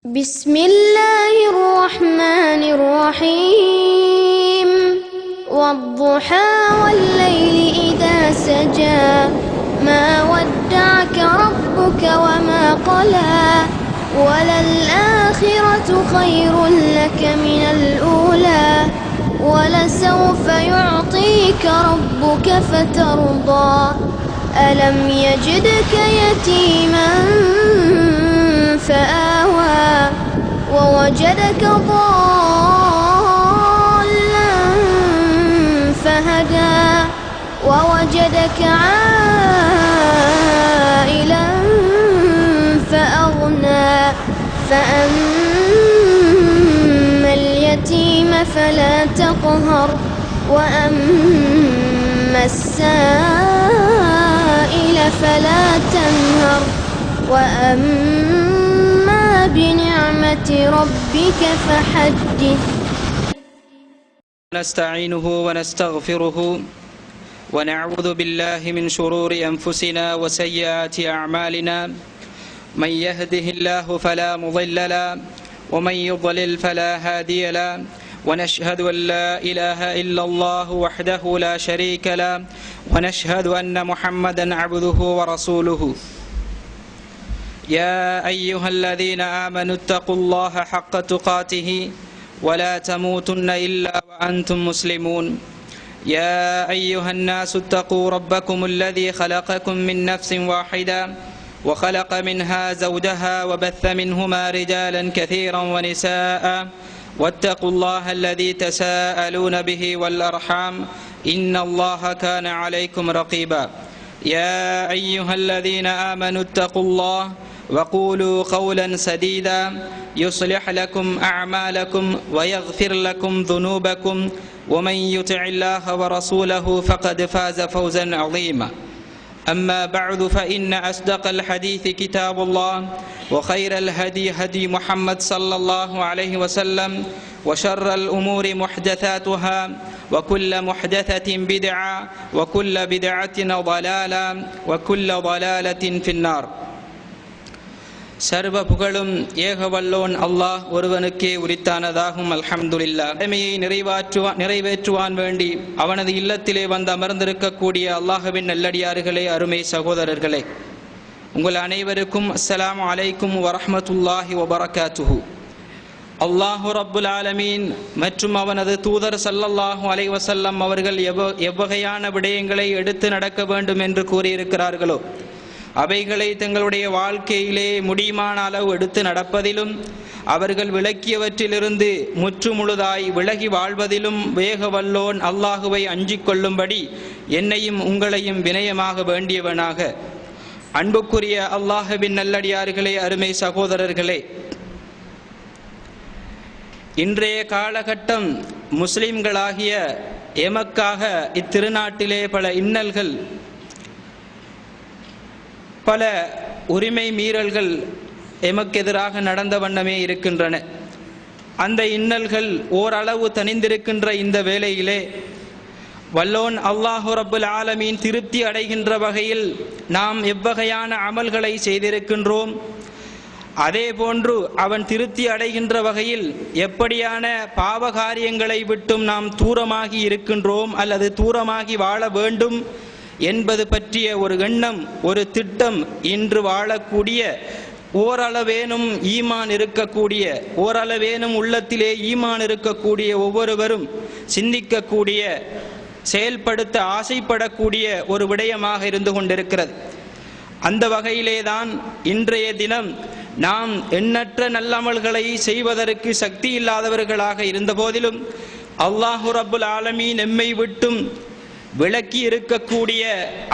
بسم الله الرحمن الرحيم والضحى والليل إذا سجى ما ودعك ربك وما قلى وللآخرة خير لك من الأولى ولسوف يعطيك ربك فترضى ألم يجدك يتيما فآوى ووجدك ضالا فهدى ووجدك عائلا فأغنى فأما اليتيم فلا تقهر وأما السائل فلا تنهر وأما بنعمة ربك فحدث. نستعينه ونستغفره ونعوذ بالله من شرور أنفسنا وسيئات أعمالنا من يهده الله فلا مضل له ومن يضلل فلا هادي له ونشهد أن لا إله إلا الله وحده لا شريك له ونشهد أن محمدا عبده ورسوله. يا أيها الذين آمنوا اتقوا الله حق تقاته ولا تموتن إلا وأنتم مسلمون. يا أيها الناس اتقوا ربكم الذي خلقكم من نفس واحدة وخلق منها زوجها وبث منهما رجالا كثيرا ونساء واتقوا الله الذي تساءلون به والأرحام إن الله كان عليكم رقيبا. يا أيها الذين آمنوا اتقوا الله وقولوا قولا سديدا يصلح لكم أعمالكم ويغفر لكم ذنوبكم ومن يطع الله ورسوله فقد فاز فوزا عظيما. أما بعد فإن أصدق الحديث كتاب الله وخير الهدي هدي محمد صلى الله عليه وسلم وشر الأمور محدثاتها وكل محدثة بدعة وكل بدعة ضلالة وكل ضلالة في النار. சர்வ புகழும் ஏகவல்லோன் அல்லாஹ் ஒருவனுக்கே உரித்தானதாகும். அல்ஹம்துலில்லாஹ். கடமையை நிறைவேற்றுவான் வேண்டி அவனது இல்லத்திலே வந்து அமர்ந்திருக்கக்கூடிய அல்லாஹ்வின் நல்லடியார்களே, அருமை சகோதரர்களே, உங்கள் அனைவருக்கும் அஸ்ஸலாமு அலைக்கும் வரஹ்மத்துல்லாஹி வபரகாத்துஹு. அல்லாஹு ரப்புல் ஆலமீன் மற்றும் அவனது தூதர் ஸல்லல்லாஹு அலைஹி வஸல்லம் அவர்கள் எவ்வகையான விடயங்களை எடுத்து நடக்க வேண்டும் என்று கூறியிருக்கிறார்களோ அவைகளை தங்களுடைய வாழ்க்கையிலே முடியுமான அளவு எடுத்து நடப்பதிலும் அவர்கள் விளக்கியவற்றிலிருந்து முற்றுமுழுதாய் விலகி வாழ்வதிலும் வேகவல்லோன் அல்லாஹுவை அஞ்சிக் கொள்ளும்படி என்னையும் உங்களையும் வினயமாக வேண்டியவனாக. அன்புக்குரிய அல்லாஹுவின் நல்லடியார்களே, அருமை சகோதரர்களே, இன்றைய காலகட்டம் முஸ்லிம்களாகிய எமக்காக இத்திருநாட்டிலே பல இன்னல்கள், பல உரிமை மீறல்கள் எமக்கு எதிராக நடந்த வண்ணமே இருக்கின்றன. அந்த இன்னல்கள் ஓரளவு தணிந்திருக்கின்ற இந்த வேளையிலே வல்லோன் அல்லாஹு ரப்புல் ஆலமீன் திருப்தி அடைகின்ற வகையில் நாம் எவ்வகையான அமல்களை செய்திருக்கின்றோம், அதே போன்று அவன் திருப்தி அடைகின்ற வகையில் எப்படியான பாவகாரியங்களை விட்டும் நாம் தூரமாகி இருக்கின்றோம் அல்லது தூரமாகி வாழ வேண்டும் என்பது பற்றிய ஒரு எண்ணம், ஒரு திட்டம் இன்று வாழக்கூடிய ஓரளவேனும் ஈமான் இருக்கக்கூடிய, ஓரளவேனும் உள்ளத்திலே ஈமான் இருக்கக்கூடிய ஒவ்வொருவரும் சிந்திக்கக்கூடிய, செயல்படுத்த ஆசைப்படக்கூடிய ஒரு விடயமாக இருந்து கொண்டிருக்கிறது. அந்த வகையிலே தான் இன்றைய தினம் நாம் எண்ணற்ற நல்லமல்களை செய்வதற்கு சக்தி இல்லாதவர்களாக இருந்த போதிலும் அல்லாஹு ரப்புல் ஆலமீன் எம்மை விட்டும் விளக்கி இருக்கக்கூடிய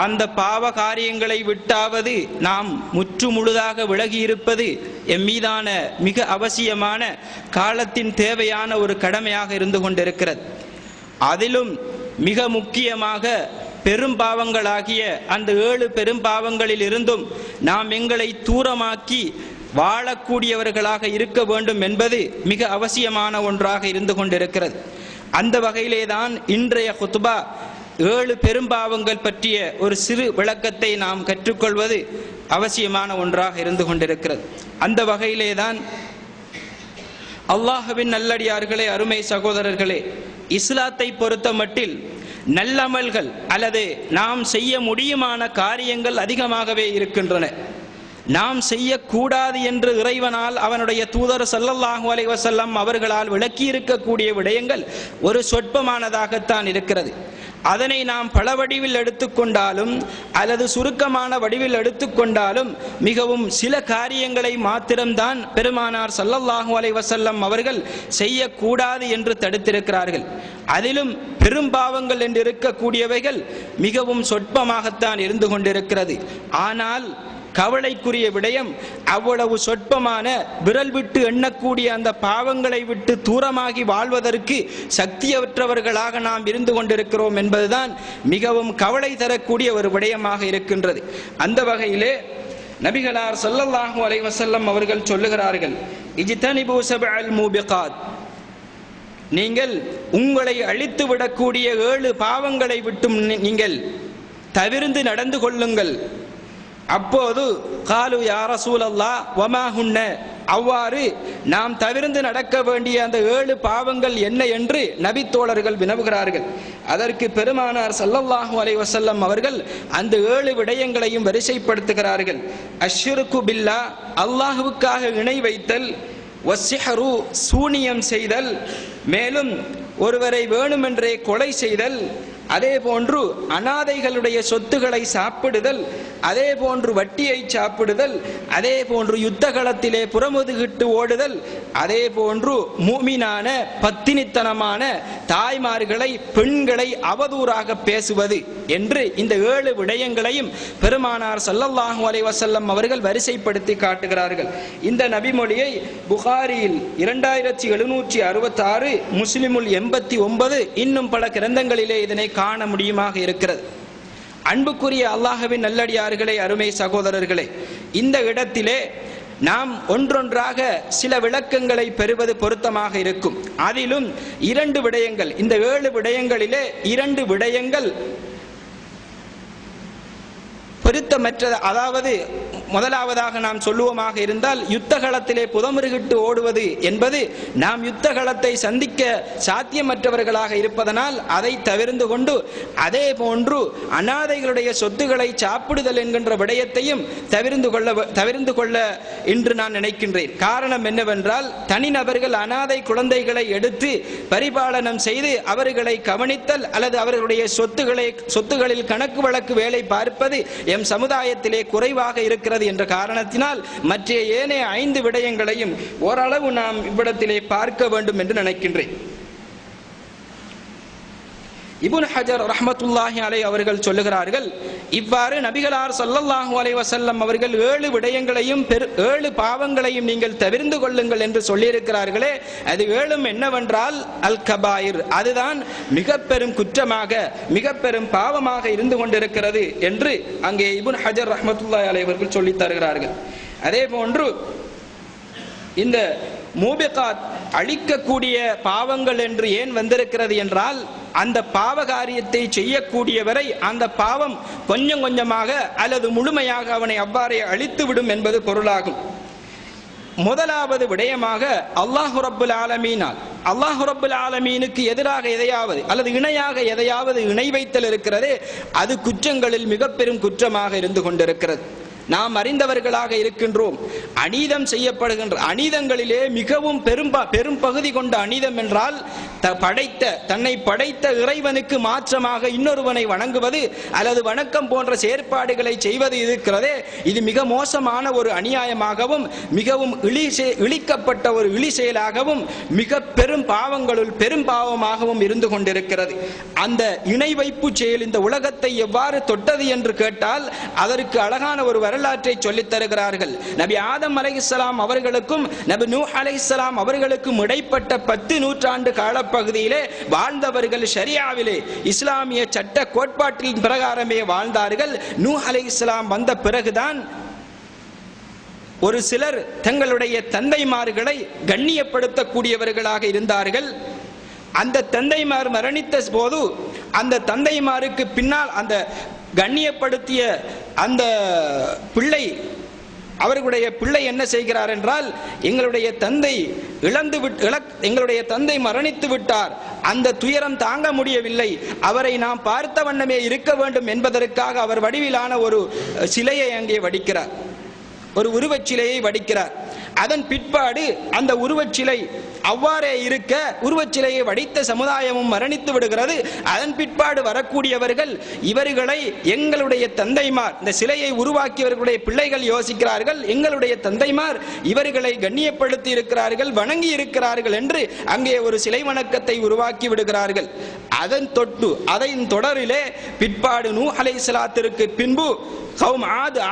அந்த பாவ காரியங்களை விட்டாவது நாம் முற்று முழுதாக விலகி இருப்பது எம்மீதான மிக அவசியமான, காலத்தின் தேவையான ஒரு கடமையாக இருந்து கொண்டிருக்கிறது. அதிலும் மிக முக்கியமாக பெரும்பாவங்களாகிய அந்த 7 பெரும்பாவங்களில் இருந்தும் நாம் எங்களை தூரமாக்கி வாழக்கூடியவர்களாக இருக்க வேண்டும் என்பது மிக அவசியமான ஒன்றாக இருந்து கொண்டிருக்கிறது. அந்த வகையிலே தான் இன்றைய குத்பா 7 பெரும்பாவங்கள் பற்றிய ஒரு சிறு விளக்கத்தை நாம் கற்றுக்கொள்வது அவசியமான ஒன்றாக இருந்து கொண்டிருக்கிறது. அந்த வகையிலே தான் அல்லாஹ்வின் நல்லடியார்களே, அருமை சகோதரர்களே, இஸ்லாத்தை பொறுத்த மட்டில் நல்லமல்கள் அல்லது நாம் செய்ய முடியுமான காரியங்கள் அதிகமாகவே இருக்கின்றன. நாம் செய்யக்கூடாது என்று இறைவனால் அவனுடைய தூதர் ஸல்லல்லாஹு அலைஹி வஸல்லம் அவர்களால் விளக்கி இருக்கக்கூடிய விடயங்கள் ஒரு சொற்பமானதாகத்தான் இருக்கிறது. அதனை நாம் பல வடிவில் எடுத்துக்கொண்டாலும் அல்லது சுருக்கமான வடிவில் எடுத்துக்கொண்டாலும் மிகவும் சில காரியங்களை மாத்திரம்தான் பெருமானார் ஸல்லல்லாஹு அலைஹி வஸல்லம் அவர்கள் செய்யக்கூடாது என்று தடுத்திருக்கிறார்கள். அதிலும் பெரும் பாவங்கள் என்று இருக்கக்கூடியவைகள் மிகவும் சொற்பமாகத்தான் இருந்து கொண்டிருக்கிறது. ஆனால் கவலைக்குரிய விடயம், அவ்வளவு சொற்பமான விரல் விட்டு எண்ணக்கூடிய அந்த பாவங்களை விட்டு தூரமாகி வாழ்வதற்கு சக்தியற்றவர்களாக நாம் இருந்து கொண்டிருக்கிறோம் என்பதுதான் மிகவும் கவலை தரக்கூடிய ஒரு விடயமாக இருக்கின்றது. அந்த வகையிலே நபிகளார் ஸல்லல்லாஹு அலைஹி வஸல்லம் அவர்கள் சொல்லுகிறார்கள், இஜ்தனிபு சபஅல் மூபிகாத், நீங்கள் உங்களை அழித்து விடக்கூடிய 7 பாவங்களை விட்டும் நீங்கள் தவிர்ந்து நடந்து கொள்ளுங்கள். அப்போது காலு யா ரசூலல்லாஹ் வமா ஹுன்ன, அவ்வாறு நாம் தவிர்ந்து நடக்க வேண்டிய அந்த 7 பாவங்கள் என்ன என்று நபித்தோழர்கள் வினவுகிறார்கள். அதற்கு பெருமானார் ஸல்லல்லாஹு அலைஹி வஸல்லம் அவர்கள் அந்த 7 விடயங்களையும் வரிசைப்படுத்துகிறார்கள். அஷ்ஷிருக்கு பில்லாஹ், அல்லாஹ்வுக்காக இணை வைத்தல், வஸ்ஸிஹ்ரு, சூனியம் செய்தல், மேலும் ஒருவரை வேணுமென்றே கொலை செய்தல், அதே போன்று அனாதைகளுடைய சொத்துக்களை சாப்பிடுதல், அதே போன்று வட்டியை சாப்பிடுதல், அதே போன்று யுத்த களத்திலே புறமுதுகிட்டு ஓடுதல், அதே போன்று மூமினான பத்தினித்தனமான தாய்மார்களை பெண்களை அவதூறாக பேசுவது என்று இந்த 7 விடயங்களையும் பெருமானார் ஸல்லல்லாஹு அலைஹி வஸல்லம் அவர்கள் வரிசைப்படுத்தி காட்டுகிறார்கள். இந்த நபிமொழியை புகாரியில் 2766, முஸ்லிமுல் 89, இன்னும் பல கிரந்தங்களிலே இதனை காண முடியுமாக இருக்கிறது. அன்புக்குரிய அல்லாஹ்வின் நல்லடியார்களே, அருமை சகோதரர்களே, இந்த இடத்திலே நாம் ஒன்றொன்றாக சில விளக்கங்களை பெறுவது பொருத்தமாக இருக்கும். அதிலும் 2 விடயங்கள், இந்த 7 விடயங்களிலே 2 விடயங்கள் பொருத்தமற்றது. அதாவது முதலாவதாக நாம் சொல்லுவோமாக இருந்தால், யுத்த களத்திலே புதமுருகிட்டு ஓடுவது என்பது நாம் யுத்த களத்தை சந்திக்க சாத்தியமற்றவர்களாக இருப்பதனால் அதை தவிர்ந்து அதே போன்று அனாதைகளுடைய சொத்துக்களை சாப்பிடுதல் என்கின்ற விடயத்தையும் தவிர்ந்து கொள்ள என்று நான் நினைக்கின்றேன். காரணம் என்னவென்றால், தனிநபர்கள் அனாதை குழந்தைகளை எடுத்து பரிபாலனம் செய்து அவர்களை கவனித்தல் அல்லது அவர்களுடைய சொத்துகளில் கணக்கு வழக்கு வேலை பார்ப்பது எம் சமுதாயத்திலே குறைவாக இருக்கிறது என்ற காரணத்தினால் மற்ற ஏனைய 5 விடயங்களையும் ஓரளவு நாம் இவ்விடத்திலே பார்க்க வேண்டும் என்று நினைக்கின்றேன். இப்னு ஹஜர் ரஹ்மத்துல்லாஹி அலைஹி அவர்கள் சொல்லுகிறார்கள், இவ்வாறு நபிகளார் ஸல்லல்லாஹு அலைஹி வஸல்லம் அவர்கள் 7 விடயங்களையும் 7 பாவங்களையும் நீங்கள் தவிர்ந்து கொள்ளுங்கள் என்று சொல்லியிருக்கிறார்களே, அது 7 என்னவென்றால் அல் கபாயிர், அதுதான் மிக பெரும் குற்றமாக மிக பெரும் பாவமாக இருந்து கொண்டிருக்கிறது என்று அங்கே இப்னு ஹஜர் ரஹ்மத்துல்லாஹி அலைஹி அவர்கள் சொல்லித் தருகிறார்கள். அதே போன்று இந்த மூபிகாத், அழிக்கக்கூடிய பாவங்கள் என்று ஏன் வந்திருக்கிறது என்றால், அந்த பாவ காரியத்தை செய்யக்கூடியவரை அந்த பாவம் கொஞ்சம் கொஞ்சமாக அல்லது முழுமையாக அவனை அவ்வாறே அழித்து விடும் என்பது பொருளாகும். முதலாவது விடயமாக அல்லாஹ் ரப்புல் ஆலமீனால், அல்லாஹ் ரப்புல் ஆலமீனுக்கு எதிராக எதையாவது அல்லது இணையாக எதையாவது இணை வைத்தல் இருக்கிறதே, அது குற்றங்களில் மிக பெரும் குற்றமாக இருந்து கொண்டிருக்கிறது. நாம் அறிந்தவர்களாக இருக்கின்றோம். அநீதம் செய்யப்படுகின்ற அநீதங்களிலே மிகவும் பெரும் பகுதி கொண்ட அநீதம் என்றால், தன்னை படைத்த இறைவனுக்கு மாற்றமாக இன்னொருவனை வணங்குவது அல்லது வணக்கம் போன்ற செயற்பாடுகளை செய்வது இருக்கிறதே, இது மிக மோசமான ஒரு அநியாயமாகவும் மிகவும் இழிக்கப்பட்ட ஒரு இழி செயலாகவும் மிக பெரும் பாவங்களுள் பெரும் பாவமாகவும் இருந்து கொண்டிருக்கிறது. அந்த இணை வைப்பு செயல் இந்த உலகத்தை எவ்வாறு தொட்டது என்று கேட்டால், அதற்கு அழகான ஒரு வரலாற்றை சொல்லித் தருகிறார்கள். நபி ஆதம் அலைஹிஸ்ஸலாம் அவர்களுக்கும் நபி நூஹ் அலைஹிஸ்ஸலாம் அவர்களுக்கும் இடைப்பட்ட 10 நூற்றாண்டு காலப்பகுதியிலே வாழ்ந்தவர்கள் ஷரியாவிலே இஸ்லாமிய சட்ட கோட்பாட்டின் பிரகாரமே வாழ்ந்தார்கள். நூஹ் அலைஹிஸ்ஸலாம் வந்த பிறகுதான் ஒரு சிலர் தங்களுடைய தந்தைமார்களை கண்ணியப்படுத்தக்கூடியவர்களாக இருந்தார்கள். அந்த தந்தைமார் மரணித்த போது அந்த தந்தைமாருக்கு பின்னால் அந்த கண்ணியப்படுத்திய அந்த பிள்ளை அவர்களுடைய பிள்ளை என்ன செய்கிறார் என்றால், எங்களுடைய தந்தை மரணித்து விட்டார், அந்த துயரம் தாங்க முடியவில்லை, அவரை நாம் பார்த்த வண்ணமே இருக்க வேண்டும் என்பதற்காக அவர் வடிவிலான ஒரு சிலையை அங்கே வடிக்கிறார், ஒரு உருவச்சிலையை வடிக்கிறார். அதன் பிற்பாடு அந்த உருவச்சிலை அவ்வாறே இருக்க உருவச்சிலையை வடித்த சமுதாயமும் மரணித்து விடுகிறது. அதன் பிற்பாடு வரக்கூடியவர்கள் இவர்களை எங்களுடைய தந்தைமார், இந்த சிலையை உருவாக்கியவர்களுடைய பிள்ளைகள் யோசிக்கிறார்கள், எங்களுடைய தந்தைமார் இவர்களை கண்ணியப்படுத்தி இருக்கிறார்கள், வணங்கி இருக்கிறார்கள் என்று அங்கே ஒரு சிலை வணக்கத்தை உருவாக்கி விடுகிறார்கள். அதன் தொடரிலே பிற்பாடு நூஹ் அலைஹிஸ்ஸலாத்திற்கு பின்பு கௌம்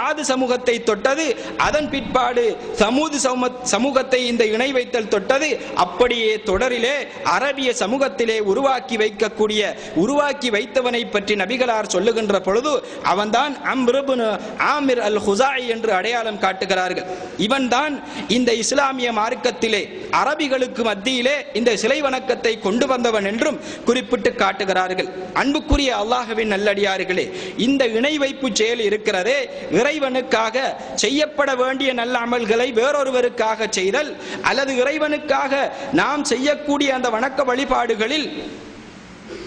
ஆது சமூகத்தை தொட்டது, அதன் பிற்பாடு சமூது சமூகத்தை இந்த இணை வைத்தல் தொட்டது. அப்படியே தொடரிலே அரபிய சமூகத்திலே உருவாக்கி வைத்தவனை பற்றி நபிகளார் சொல்லுகின்ற பொழுது அவன்தான் அம்ர் இப்னு ஆமிர் அல் ஹுஸாஇ என்று அடையாளம் காட்டுகிறார்கள். இவன்தான் இந்த இஸ்லாமிய மார்க்கத்திலே அரபிகளுக்கு மத்தியிலே இந்த சிலை வணக்கத்தை கொண்டு வந்தவன் என்றும் குறிப்பிட்டு காட்டுகிறார்கள். அன்புக்குரிய அல்லாஹ்வின் நல்லடியார்களே, இந்த இணை வைப்பு செயல் இருக்கிறதே, இறைவனுக்காக செய்யப்பட வேண்டிய நல்ல அமல்களை வேறொருவருக்காக செய்தல், அல்லது இறைவனுக்காக நாம் செய்யக்கூடிய அந்த வணக்க வழிபாடுகளில்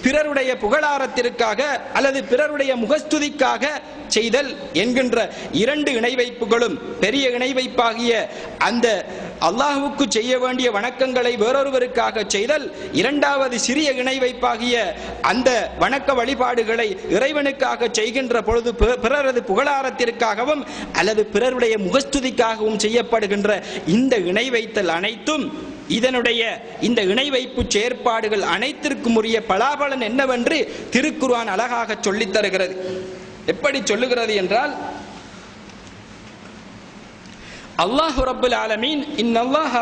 பிறருடைய புகழாரத்திற்காக அல்லது பிறருடைய முகஸ்துதிக்காக செய்தல் என்கின்ற இரண்டு இணை வைப்புகளும், பெரிய இணை வைப்பாகிய அந்த அல்லாஹ்வுக்கு செய்ய வேண்டிய வணக்கங்களை வேறொருவருக்காக செய்தல், இரண்டாவது சிறிய இணை வைப்பாகிய அந்த வணக்க வழிபாடுகளை இறைவனுக்காக செய்கின்ற பொழுது பிறரது புகழாரத்திற்காகவும் அல்லது பிறருடைய முகஸ்துதிக்காகவும் செய்யப்படுகின்ற இந்த இணை வைத்தல் அனைத்தும், இந்த இணை வைப்பு செயற்பாடுகள் அனைத்திற்கும் உரிய பலாபலன் என்னவென்று திருக்குர்ஆன் அழகாக சொல்லித் தருகிறது. எப்படி சொல்லுகிறது என்றால், அல்லாஹ் ரப்பல் ஆலமீன் இன்னல்லாஹ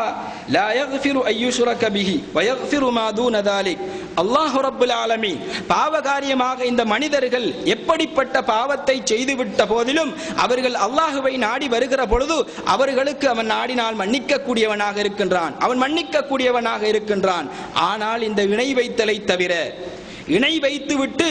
லா யக்ஃபிரு அய்யுஷ்ரக பிஹி வ யக்ஃபிரு மா தூன தாலிக். அல்லாஹ் ரப்பல் ஆலமீன் பாவகாரியமாக இந்த மனிதர்கள் எப்படிப்பட்ட பாவத்தை செய்துவிட்ட போதிலும் அவர்கள் அல்லாஹுவை நாடி வருகிற பொழுது அவர்களுக்கு அவன் நாடினால் மன்னிக்கக்கூடியவனாக இருக்கின்றான். ஆனால் இந்த இணை வைத்தலை தவிர, இணை வைத்துவிட்டு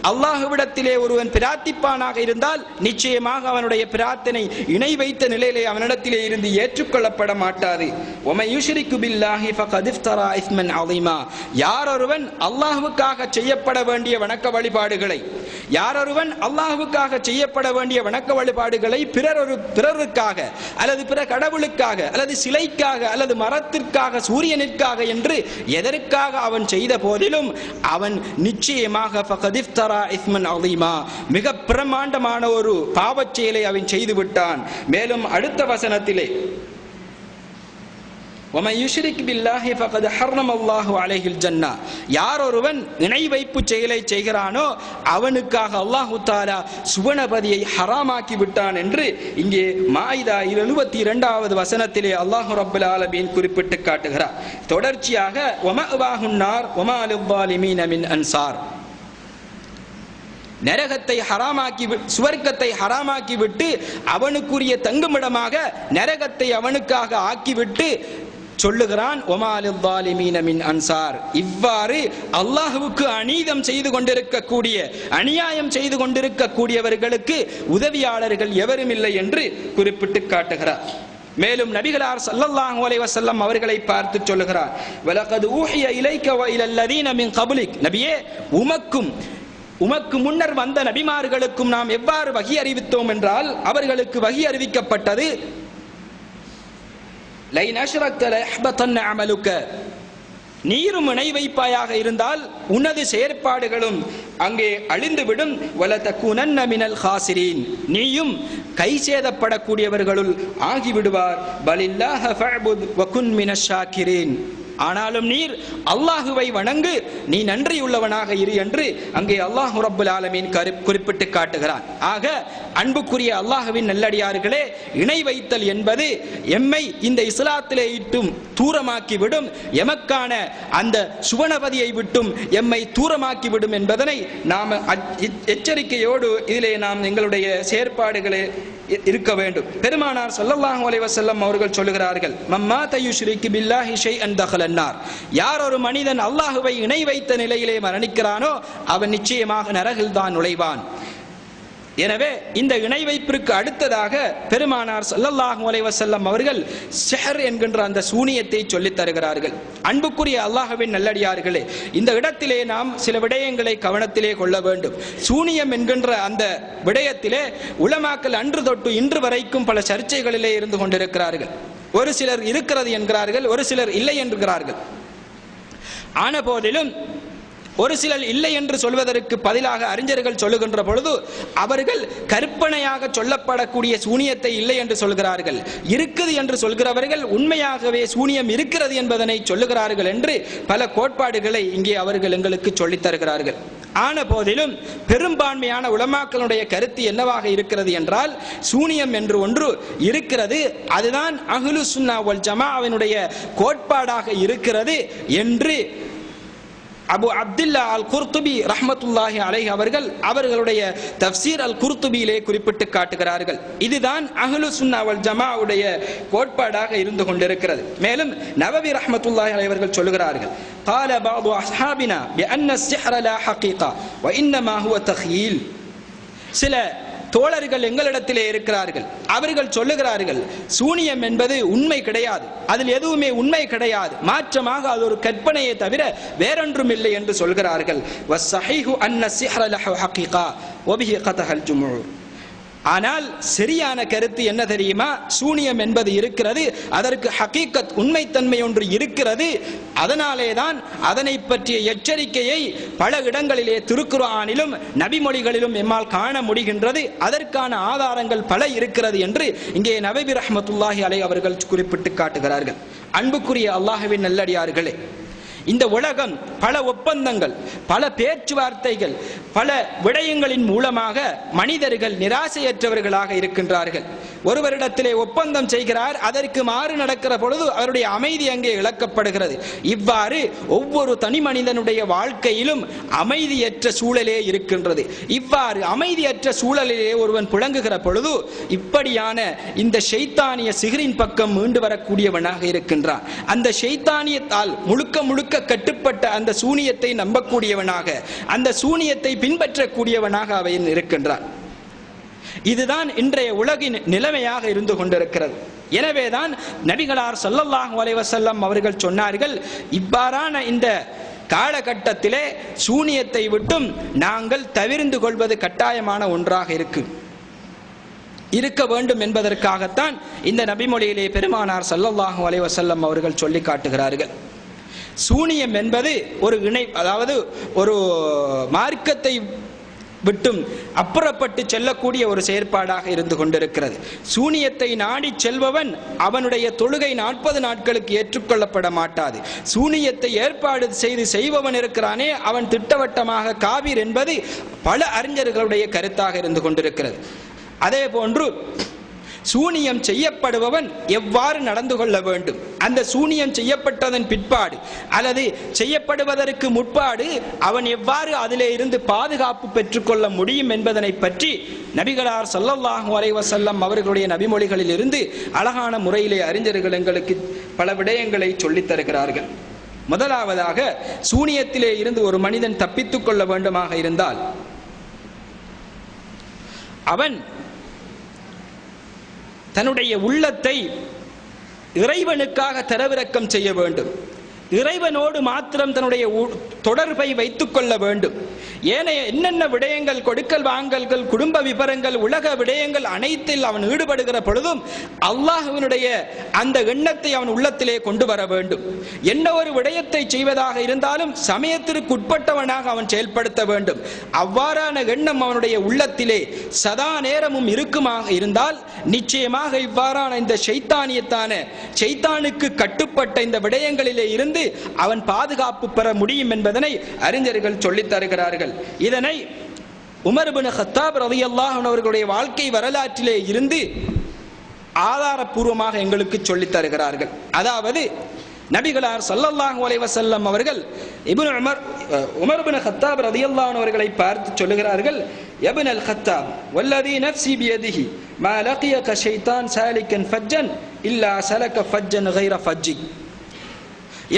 அல்லாஹ்விடத்திலே ஒருவன் பிரார்த்திப்பானாக இருந்தால் நிச்சயமாக அவனுடைய பிரார்த்தனை இணை வைத்த நிலையிலே அவனிடத்திலே இருந்து ஏற்றுக்கொள்ளப்பட மாட்டாது. வமன் யுஷ்ரிகு பில்லாஹி ஃபகத் இஃப்தரா இஸ்மன் அஸீமா. யாரொருவன் அல்லாஹ்வுக்காக செய்யப்பட வேண்டிய வணக்க வழிபாடுகளை பிறருக்காக அல்லது பிற கடவுளுக்காக அல்லது சிலைக்காக அல்லது மரத்திற்காக சூரியனிற்காக என்று எதற்காக அவன் செய்த போதிலும் அவன் நிச்சயமாக ஃபகத் இஃப்தரா இஸ்மன் அஸீமா, மிக பிரமாண்டமான ஒரு பாவச் செயலை அவன் செய்து விட்டான். மேலும் அடுத்த வசனத்திலே வமன் யுஷ்ரிக் பில்லாஹி ஃபகத் ஹர்ரமல்லாஹு அலைஹில் ஜன்னா. யாரொருவன் இணை வைப்பு செயலை செய்கிறானோ அவனுக்காக அல்லாஹு தஆலா சுவனபதியை ஹராமாக்கி விட்டான் என்று இங்கே மாயிதா 72வது வசனத்திலே அல்லாஹ் ரப்பல் ஆலமீன் குறிப்பிட்டு காட்டுகிறார். தொடர்ச்சியாக வமஅவாஹுன் நார் வமா லில்-ஸாலிமீன மின் அன்சார். நரகத்தை சுவர்க்கத்தை ஹராமாக்கி விட்டு அவனுக்குரிய தங்குமிடமாக நரகத்தை அவனுக்காக ஆக்கிவிட்டு சொல்லுகிறான் வமா லில்-ஸாலிமீன மின் அன்சார். இவ்வாறு அல்லாஹ்வுக்கு அநீதம் செய்து கொண்டிருக்கக்கூடிய, அநியாயம் செய்து கொண்டிருக்கக்கூடியவர்களுக்கு உதவியாளர்கள் எவரும் இல்லை என்று குறிப்பிட்டு காட்டுகிறார். மேலும் நபிகளார் ஸல்லல்லாஹு அலைஹி வஸல்லம் அவர்களை பார்த்து சொல்லுகிறார், வலகத் ஊஹிய இலைக வ இலல்லதீன மின் கப்லிக். நபியே, உமக்கு முன்னர் வந்த நபிமார்களுக்கும் நாம் எவ்வாறு வஹி அறிவித்தோம் என்றால், அவர்களுக்கு வஹி அறிவிக்கப்பட்டது, லைன் அஷ்ரக்த லயஹ்பதன்ன அமலுக. நீரும் இணை வைப்பாயாக இருந்தால் உனது செயற்பாடுகளும் அங்கே அழிந்துவிடும். வலதகுனன்ன மினல் காசிரீன். நீயும் கை சேதப்படக்கூடியவர்களுள் ஆகிவிடுவார். பலில்லாஹ ஃபஅபுத் வகுன் மினஷ் ஷாக்கிரீன். ஆனாலும் நீர் அல்லாஹுவை வணங்கு, நீ நன்றியுள்ளவனாக இரு என்று அங்கே அல்லாஹ் ரப்பல் ஆலமீன் குறிப்பிட்டு காட்டுகிறான். ஆக அன்புக்குரிய அல்லாஹ்வின் நல்லடியார்களே, இணை வைத்தல் என்பது எம்மை இந்த இஸ்லாத்திலே இட்டும் தூரமாக்கிவிடும், எமக்கான அந்த சுவனபதியை விட்டும் எம்மை தூரமாக்கிவிடும் என்பதனை நாம் எச்சரிக்கையோடு இதிலே நாம் எங்களுடைய செயற்பாடுகளே இருக்க வேண்டும். பெருமானார் ஸல்லல்லாஹு அலைஹி வஸல்லம் அவர்கள் சொல்லுகிறார்கள், மம்மாத யுஷ்ரிகு பில்லாஹி ஷைஅன் தഖலன் நார். யார் ஒரு மனிதன் அல்லாஹ்வை இணை வைத்த நிலையிலே மரணிக்கிறானோ அவன் நிச்சயமாக நரகில் தான் நுழைவான். எனவே இந்த இணை வைப்பிற்கு அடுத்ததாக பெருமானார் ஸல்லல்லாஹு அலைஹி வஸல்லம் அவர்கள் சிஹர் என்கின்ற அந்த சூனியத்தை சொல்லித் தருகிறார்கள். அன்புக்குரிய அல்லாஹ்வின் நல்லடியார்களே, இந்த இடத்திலே நாம் சில விடயங்களை கவனத்திலே கொள்ள வேண்டும். சூனியம் என்கின்ற அந்த விடயத்திலே உலமாக்கள் அன்று தொட்டு இன்று வரைக்கும் பல சர்ச்சைகளிலே இருந்து கொண்டிருக்கிறார்கள். ஒரு சிலர் இருக்கிறது என்கிறார்கள், ஒரு சிலர் இல்லை என்கிறார்கள். ஆன போதிலும் ஒரு சிலர் இல்லை என்று சொல்வதற்கு பதிலாக அறிஞர்கள் சொல்லுகின்ற பொழுது அவர்கள் கற்பனையாக சொல்லப்படக்கூடிய சூனியத்தை இல்லை என்று சொல்கிறார்கள். இருக்குது என்று சொல்கிறவர்கள் உண்மையாகவே சூனியம் இருக்கிறது என்பதனை சொல்லுகிறார்கள் என்று பல கோட்பாடுகளை இங்கே அவர்கள் எங்களுக்கு சொல்லித் தருகிறார்கள். ஆன போதிலும் பெரும்பான்மையான உலமாக்களுடைய கருத்து என்னவாக இருக்கிறது என்றால், சூனியம் என்று ஒன்று இருக்கிறது, அதுதான் அஹ்லு சுன்னா வல் ஜமாஅவினுடைய கோட்பாடாக இருக்கிறது என்று அபு அப்துல்லா அல் குர்துபி ரஹ்மத்துல்லாஹி அலைஹி அவர்களுடைய தஃப்சீர் அல் குர்துபியிலே குறிப்பிட்டு காட்டுகிறார்கள். இதுதான் அஹ்லு சுன்னா வல் ஜமாஅவுடைய கோட்பாடாக இருந்து கொண்டிருக்கிறது. மேலும் நவவி ரஹ்மத்துல்லாஹி அலைஹி அவர்கள் சொல்கிறார்கள், قال بعض اصحابنا بان السحر لا حقيقه وانما هو تخيل. சில தோழர்கள் எங்களிடத்திலே இருக்கிறார்கள், அவர்கள் சொல்லுகிறார்கள் சூனியம் என்பது உண்மை கிடையாது, அதில் எதுவுமே உண்மை கிடையாது, மாற்றமாக அது ஒரு கற்பனையை தவிர வேறொன்றும் இல்லை என்று சொல்கிறார்கள். வஸ்ஸஹீஹு அன்ன ஸிஹ்ர லஹு ஹகீகா வபிஹி கதஹல் ஜும்ஹூர். ஆனால் சரியான கருத்து என்ன தெரியுமா? சூனியம் என்பது இருக்கிறது, அதற்கு ஹகீகத் உண்மைத்தன்மை ஒன்று இருக்கிறது. அதனாலே தான் அதனை பற்றிய எச்சரிக்கையை பல இடங்களிலே திருக்குர்ஆனிலும் நபிமொழிகளிலும் எம்மால் காண முடிகின்றது. அதற்கான ஆதாரங்கள் பல இருக்கிறது என்று இங்கே நவவி ரஹ்மத்துல்லாஹி அலைஹி அவர்கள் குறிப்பிட்டு காட்டுகிறார்கள். அன்புக்குரிய அல்லாஹ்வின் நல்லடியார்களே, இந்த உலகம் பல ஒப்பந்தங்கள், பல பேச்சுவார்த்தைகள், பல விடயங்களின் மூலமாக மனிதர்கள் நிராசையற்றவர்களாக இருக்கின்றார்கள். ஒருவரிடத்திலே ஒப்பந்தம் செய்கிறார், அதற்கு மாறு நடக்கிற பொழுது அவருடைய அமைதி அங்கே இழக்கப்படுகிறது. இவ்வாறு ஒவ்வொரு தனி மனிதனுடைய வாழ்க்கையிலும் அமைதியற்ற சூழலே இருக்கின்றது. இவ்வாறு அமைதியற்ற சூழலிலே ஒருவன் புழங்குகிற பொழுது இப்படியான இந்த ஷைத்தானிய சிஹரின் பக்கம் மீண்டு வரக்கூடியவனாக இருக்கின்றான். அந்த ஷைத்தானியத்தால் முழுக்க கட்டுப்பட்ட அந்த சூனியத்தை நம்பக்கூடியவனாக, அந்த சூனியத்தை பின்பற்றக்கூடியவனாக அவன் இருக்கின்றான். இதுதான் இன்றைய உலகின் நிலைமையாக இருந்து கொண்டிருக்கிறது. எனவேதான் நபிகளார் ஸல்லல்லாஹு அலைஹி வஸல்லம் அவர்கள் சொன்னார்கள், இவ்வாறான இந்த காலகட்டத்திலே சூனியத்தை விட்டும் நாங்கள் தவிர்ந்து கொள்வது கட்டாயமான ஒன்றாக இருக்க வேண்டும் என்பதற்காகத்தான் இந்த நபிமொழியிலே பெருமானார் ஸல்லல்லாஹு அலைஹி வஸல்லம் அவர்கள் சொல்லி காட்டுகிறார்கள். சூனியம் என்பது ஒரு இணை, அதாவது ஒரு மார்க்கத்தை விட்டும் அப்புறப்பட்டு செல்லக்கூடிய ஒரு செயற்பாடாக இருந்து கொண்டிருக்கிறது. சூனியத்தை நாடி செல்பவன் அவனுடைய தொழுகை 40 நாட்களுக்கு ஏற்றுக்கொள்ளப்பட மாட்டாது. சூனியத்தை ஏற்பாடு செய்பவன் இருக்கிறானே அவன் திட்டவட்டமாக காபீர் என்பது பல அறிஞர்களுடைய கருத்தாக இருந்து கொண்டிருக்கிறது. அதே போன்று சூனியம் செய்யப்படுபவன் எவ்வாறு நடந்து கொள்ள வேண்டும், அந்த சூனியம் செய்யப்பட்டதன் பிற்பாடு அல்லது செய்யப்படுவதற்கு முற்பாடு அவன் எவ்வாறு அதிலே இருந்து பாதுகாப்பு பெற்றுக்கொள்ள முடியும் என்பதனை பற்றி நபிகளார் ஸல்லல்லாஹு அலைஹி வஸல்லம் அவர்களுடைய நபிமொழிகளில் இருந்து அழகான முறையிலே அறிஞர்கள் எங்களுக்கு பல விடயங்களை சொல்லித் தருகிறார்கள். முதலாவதாக, சூனியத்திலே இருந்து ஒரு மனிதன் தப்பித்துக் கொள்ள வேண்டுமாக இருந்தால் அவன் தன்னுடைய உள்ளத்தை இறைவனுக்காக தரவிறக்கம் செய்ய வேண்டும். இறைவனோடு மாத்திரம் தன்னுடைய தொடர்பை வைத்துக் கொள்ள வேண்டும். ஏனைய என்னென்ன விடயங்கள், கொடுக்கல் வாங்கல்கள், குடும்ப விபரங்கள், உலக விடயங்கள் அனைத்தில் அவன் ஈடுபடுகிற பொழுதும் அல்லாஹ்வினுடைய அந்த எண்ணத்தை அவன் உள்ளத்திலே கொண்டு வர வேண்டும். என்ன ஒரு விடயத்தை செய்வதாக இருந்தாலும் சமயத்திற்கு உட்பட்டவனாக அவன் செயல்படுத்த வேண்டும். அவ்வாறான எண்ணம் அவனுடைய உள்ளத்திலே சதா நேரமும் இருக்குமாக இருந்தால் நிச்சயமாக இவ்வாறான இந்த ஷைத்தானுக்கு கட்டுப்பட்ட இந்த விடயங்களிலே இருந்து அவன் பாதுகாப்பு பெற முடியும் என்பதனை அறிஞர்கள் சொல்லித் தருகிறார்கள். இதனை உமர் இப்னு கத்தாப் ரலியல்லாஹு அன்ஹு அவர்களுடைய வாழ்க்கை வரலாற்றிலே இருந்து ஆதாரப்பூர்வமாக எங்களுக்கு சொல்லித் தருகிறார்கள். அதாவது நபிகளார் ஸல்லல்லாஹு அலைஹி வஸல்லம் அவர்கள் உமர் இப்னு கத்தாப் ரலியல்லாஹு அன்ஹு அவர்களை பார்த்து சொல்லுகிறார்கள், யப்னல் கத்தாப் வல்லதி நஃப்ஸி பியதிஹி மா லகியக ஷைத்தான் சாலிகன் ஃபஜ்ஜன் இல்லா சலக ஃபஜ்ஜன் கைர ஃபஜ்ஜி.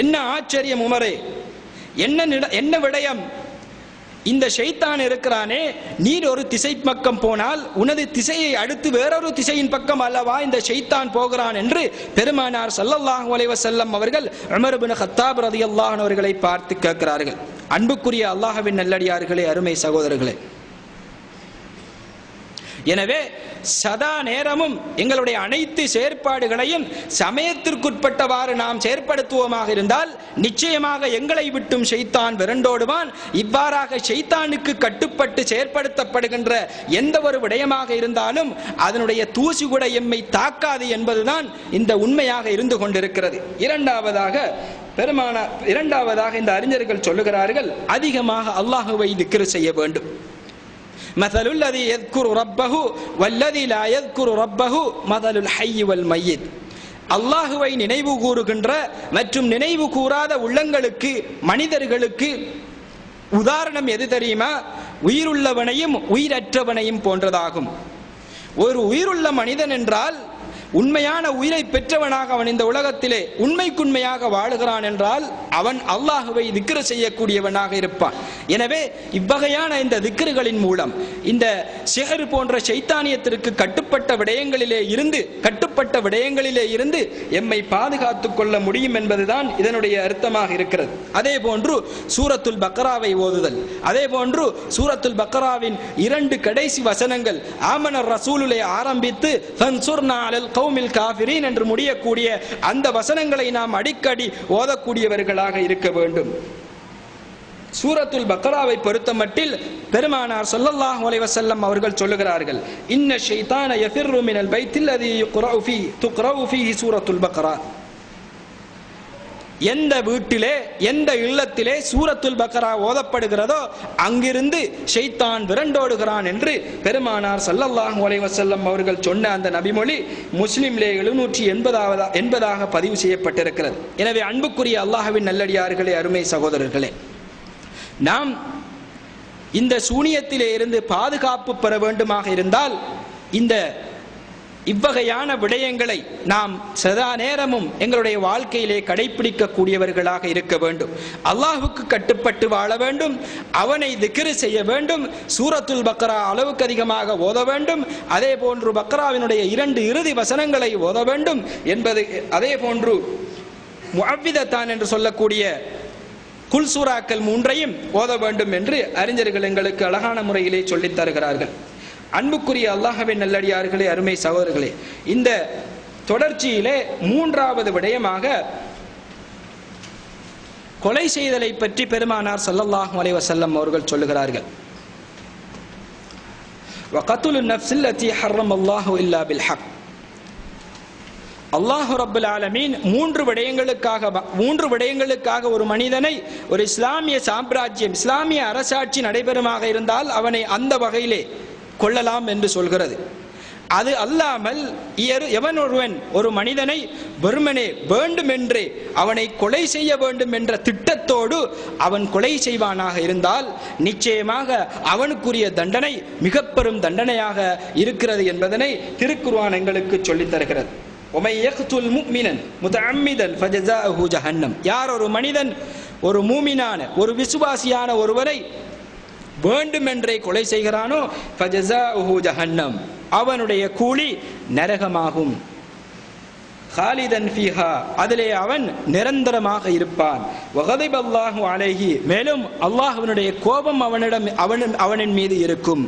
என்ன ஆச்சரியம் உமரே, என்ன விடயம், இந்த ஷைத்தான் இருக்கிறானே, நீர் ஒரு திசை பக்கம் போனால் உனது திசையை அடுத்து வேறொரு திசையின் பக்கம் அல்லவா இந்த ஷைத்தான் போகிறான் என்று பெருமானார் ஸல்லல்லாஹு அலைஹி வஸல்லம் அவர்கள் உமர் இப்னு கத்தாப் ரலியல்லாஹு அன்ஹு அவர்களை பார்த்து கேட்கிறார்கள். அன்புக்குரிய அல்லாஹ்வின் நல்லடியார்களே, அருமை சகோதரர்களே, எனவே சதா நேரமும் எங்களுடைய அனைத்து செயற்பாடுகளையும் சமயத்திற்குட்பட்டவாறு நாம் செயற்படுத்துவோமாக இருந்தால் நிச்சயமாக எங்களை விட்டும் ஷைத்தான் விரண்டோடுவான். இவ்வாறாக ஷைத்தானுக்கு கட்டுப்பட்டு செயற்படுத்தப்படுகின்ற எந்த ஒரு விடயமாக இருந்தாலும் அதனுடைய தூசி கூட எம்மை தாக்காது என்பதுதான் இந்த உண்மையாக இருந்து கொண்டிருக்கிறது. இரண்டாவதாக இந்த அறிஞர்கள் சொல்லுகிறார்கள், அதிகமாக அல்லாஹ்வை திக்ர் செய்ய வேண்டும். مثل الذي يذكر ربه والذي لا يذكر ربه مثل الحي والميت. அல்லாஹுவை நினைவு கூறுகின்ற மற்றும் நினைவு கூறாத உள்ளங்களுக்கு, மனிதர்களுக்கு உதாரணம் எது தெரியுமா? உயிருள்ளவனையும் உயிரற்றவனையும் போன்றதாகும். ஒரு உயிருள்ள மனிதன் என்றால் உண்மையான உயிரை பெற்றவனாக அவன் இந்த உலகத்திலே உண்மைக்குண்மையாக வாழுகிறான் என்றால் அவன் அல்லாஹுவை திக்ர் செய்யக்கூடியவனாக இருப்பான். எனவே இவ்வகையான இந்த திக்ருகளின் மூலம் இந்த சிஹர் போன்ற ஷைத்தானியத்திற்கு கட்டுப்பட்ட விடயங்களிலே இருந்து எம்மை பாதுகாத்துக் கொள்ள முடியும் என்பதுதான் இதனுடைய அர்த்தமாக இருக்கிறது. அதே போன்று சூரத்துல் பக்ராவை ஓதுதல், அதே போன்று சூரத்துல் பக்ராவின் 2 கடைசி வசனங்கள் ஆமனர் ரசூலுலே ஆரம்பித்து ஃபன்சுர்னா அலல் கௌமில் காஃபிரீன் என்று முடியக்கூடிய அந்த வசனங்களை நாம் அடிக்கடி ஓதக்கூடியவர்களாக இருக்க வேண்டும். சூரத்துல் பக்ராவை பொறுத்தமட்டில் பெருமானார் ஸல்லல்லாஹு அலைஹி வஸல்லம் அவர்கள் சொல்லுகிறார்கள், இன்ன ஷைத்தான யஃபிர்ரு மினல் பைத்தில் லதி துக்ரவு ஃபீஹி சூரத்துல் பக்ரா. எந்த வீட்டிலே, எந்த இல்லத்திலே சூரத்துல் பக்ரா ஓதப்படுகிறதோ அங்கிருந்து ஷைத்தான் விரண்டோடுகிறான் என்று பெருமானார் ஸல்லல்லாஹு அலைஹி வஸல்லம் அவர்கள் சொன்ன அந்த நபிமொழி முஸ்லிம்லே 780 பதிவு செய்யப்பட்டிருக்கிறது. எனவே அன்புக்குரிய அல்லாஹ்வின் நல்லடியார்களே, அருமை சகோதரர்களே, நாம் இந்த சூனியத்திலே இருந்து பாதுகாப்பு பெற வேண்டுமாக இருந்தால் இந்த இவ்வகையான விடயங்களை நாம் சதா நேரமும் எங்களுடைய வாழ்க்கையிலே கடைபிடிக்கக்கூடியவர்களாக இருக்க வேண்டும். அல்லாஹுக்கு கட்டுப்பட்டு வாழ வேண்டும், அவனை திக்ர் செய்ய வேண்டும், சூரத்துல் பக்ரா அளவுக்கு அதிகமாக ஓத வேண்டும், அதே போன்று பக்ராவினுடைய 2 இறுதி வசனங்களை ஓத வேண்டும் என்பது, அதே போன்று முஅவ்விதத்தான் என்று சொல்லக்கூடிய குல் சூராக்கள் 3ஐயும் ஓத வேண்டும் என்று அறிஞர்கள் எங்களுக்கு அழகான முறையிலே சொல்லித் தருகிறார்கள். அன்புக்குரிய அல்லாஹ்வின் நல்லடியார்களே, அருமை சகோதரர்களே, இந்த தொடர்ச்சியிலே 3வது விடயமாக கொலை செய்தலை பற்றி பெருமானார் ஸல்லல்லாஹு அலைஹி வஸல்லம் அவர்கள் சொல்லுகிறார்கள். வகத்துலுன் நஃப்ஸில் லதி ஹர்ரமல்லாஹு இல்லா பில் ஹக். அல்லாஹ் ரப்பல் ஆலமீன் 3 விடயங்களுக்காக ஒரு மனிதனை, ஒரு இஸ்லாமிய சாம்ராஜ்யம், இஸ்லாமிய அரசாட்சி நடைபெறுமாக இருந்தால் அவனை அந்த வகையிலே கொள்ளலாம் என்று சொல்கிறது. அது அல்லாமல் எவன் ஒருவன் ஒரு மனிதனை வெறுமனே வேண்டுமென்றே அவனை கொலை செய்ய வேண்டும் என்ற திட்டத்தோடு அவன் கொலை செய்வானாக இருந்தால் நிச்சயமாக அவனுக்குரிய தண்டனை மிக பெரும் தண்டனையாக இருக்கிறது என்பதனை திருக்குர்ஆன் எங்களுக்கு சொல்லித் தருகிறது. யார் ஒரு மனிதன், ஒரு மூமினான, ஒரு விசுவாசியான ஒருவரை வேண்டுமென்றே கொலை செய்கிறானோ ஃபஜஸாஉஹு ஜஹன்னம், அவனுடைய கூலி நரகமாகும். காலிதன் ஃபீஹா, அதிலே அவன் நிரந்தரமாக இருப்பான். வகதிபல்லாஹு அலைஹி, மேலும் அல்லாஹ்வினுடைய கோபம் அவனின் மீது இருக்கும்.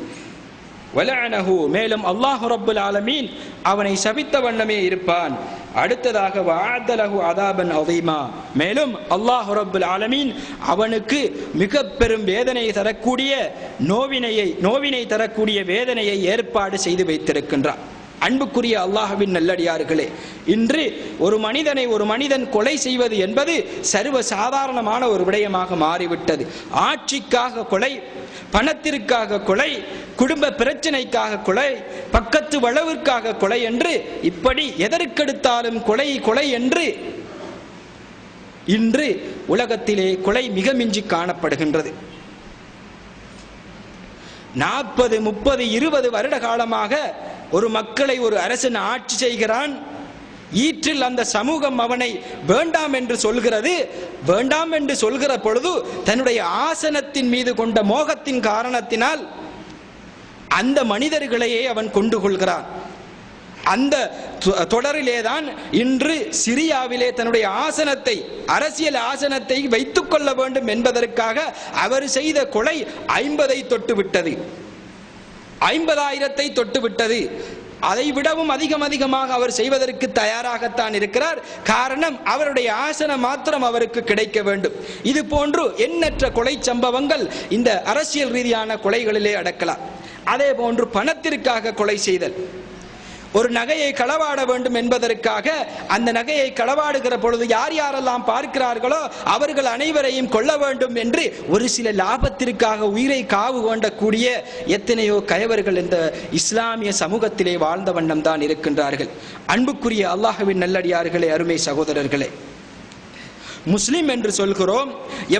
வலஅனஹு, மேலும் அல்லாஹ் ரப்பல் ஆலமீன் அவனை சபித்த வண்ணமே இருப்பான். அடுத்ததாக வஅதலஹு அதாபன் அதீமா, மேலும் அல்லாஹ் ரப்பல் ஆலமீன் அவனுக்கு மிக பெரும் வேதனை தரக்கூடிய நோவினை தரக்கூடிய வேதனையை ஏற்பாடு செய்து வைத்திருக்கின்றான். அன்புக்குரிய அல்லாஹ்வின் நல்லடியார்களே, இன்று ஒரு மனிதன் கொலை செய்வது என்பது சர்வ சாதாரணமான ஒரு விடயமாக மாறிவிட்டது. ஆட்சிக்காக கொலை, பணத்திற்காக கொலை, குடும்ப பிரச்சனைக்காக கொலை, பக்கத்து வளவிற்காக கொலை என்று இப்படி எதற்கெடுத்தாலும் கொலை என்று இன்று உலகத்திலே கொலை மிக மிஞ்சி காணப்படுகின்றது. 40, 30, 20 வருட காலமாக ஒரு மக்களை ஒரு அரசன் ஆட்சி செய்கிறான். ஈற்றில் அந்த சமூகம் அவனை வேண்டாம் என்று சொல்கிறது. வேண்டாம் என்று சொல்கிற பொழுது தன்னுடைய ஆசனத்தின் மீது கொண்ட மோகத்தின் காரணத்தினால் அந்த மனிதர்களையே அவன் கொண்டு கொள்கிறான். அந்த தொடரிலேதான் இன்று சிரியாவிலே தன்னுடைய ஆசனத்தை, அரசியல் ஆசனத்தை வைத்துக் கொள்ள வேண்டும் என்பதற்காக அவர் செய்த கொலை 50ஐ தொட்டுவிட்டது, 50,000 தொட்டுவிட்டது. அதை விடவும் அதிகமாக அவர் செய்வதற்கு தயாராகத்தான் இருக்கிறார். காரணம், அவருடைய ஆசனம் மாத்திரம் அவருக்கு கிடைக்க வேண்டும். இது போன்று எண்ணற்ற கொலை சம்பவங்கள் இந்த அரசியல் ரீதியான கொலைகளிலே அடக்கலாம். அதே போன்று பணத்திற்காக கொலை செய்தல், ஒரு நகையை களவாட வேண்டும் என்பதற்காக அந்த நகையை களவாடுகிற பொழுது யார் யாரெல்லாம் பார்க்கிறார்களோ அவர்கள் அனைவரையும் கொல்ல வேண்டும் என்று ஒரு சில லாபத்திற்காக உயிரை காவு கொண்டக்கூடிய எத்தனையோ கயவர்கள் இந்த இஸ்லாமிய சமூகத்திலே வாழ்ந்த வண்ணம் தான் இருக்கின்றார்கள். அன்புக்குரிய அல்லாஹ்வின் நல்லடியார்களே, அருமை சகோதரர்களே, முஸ்லிம் என்று சொல்கிறோம்.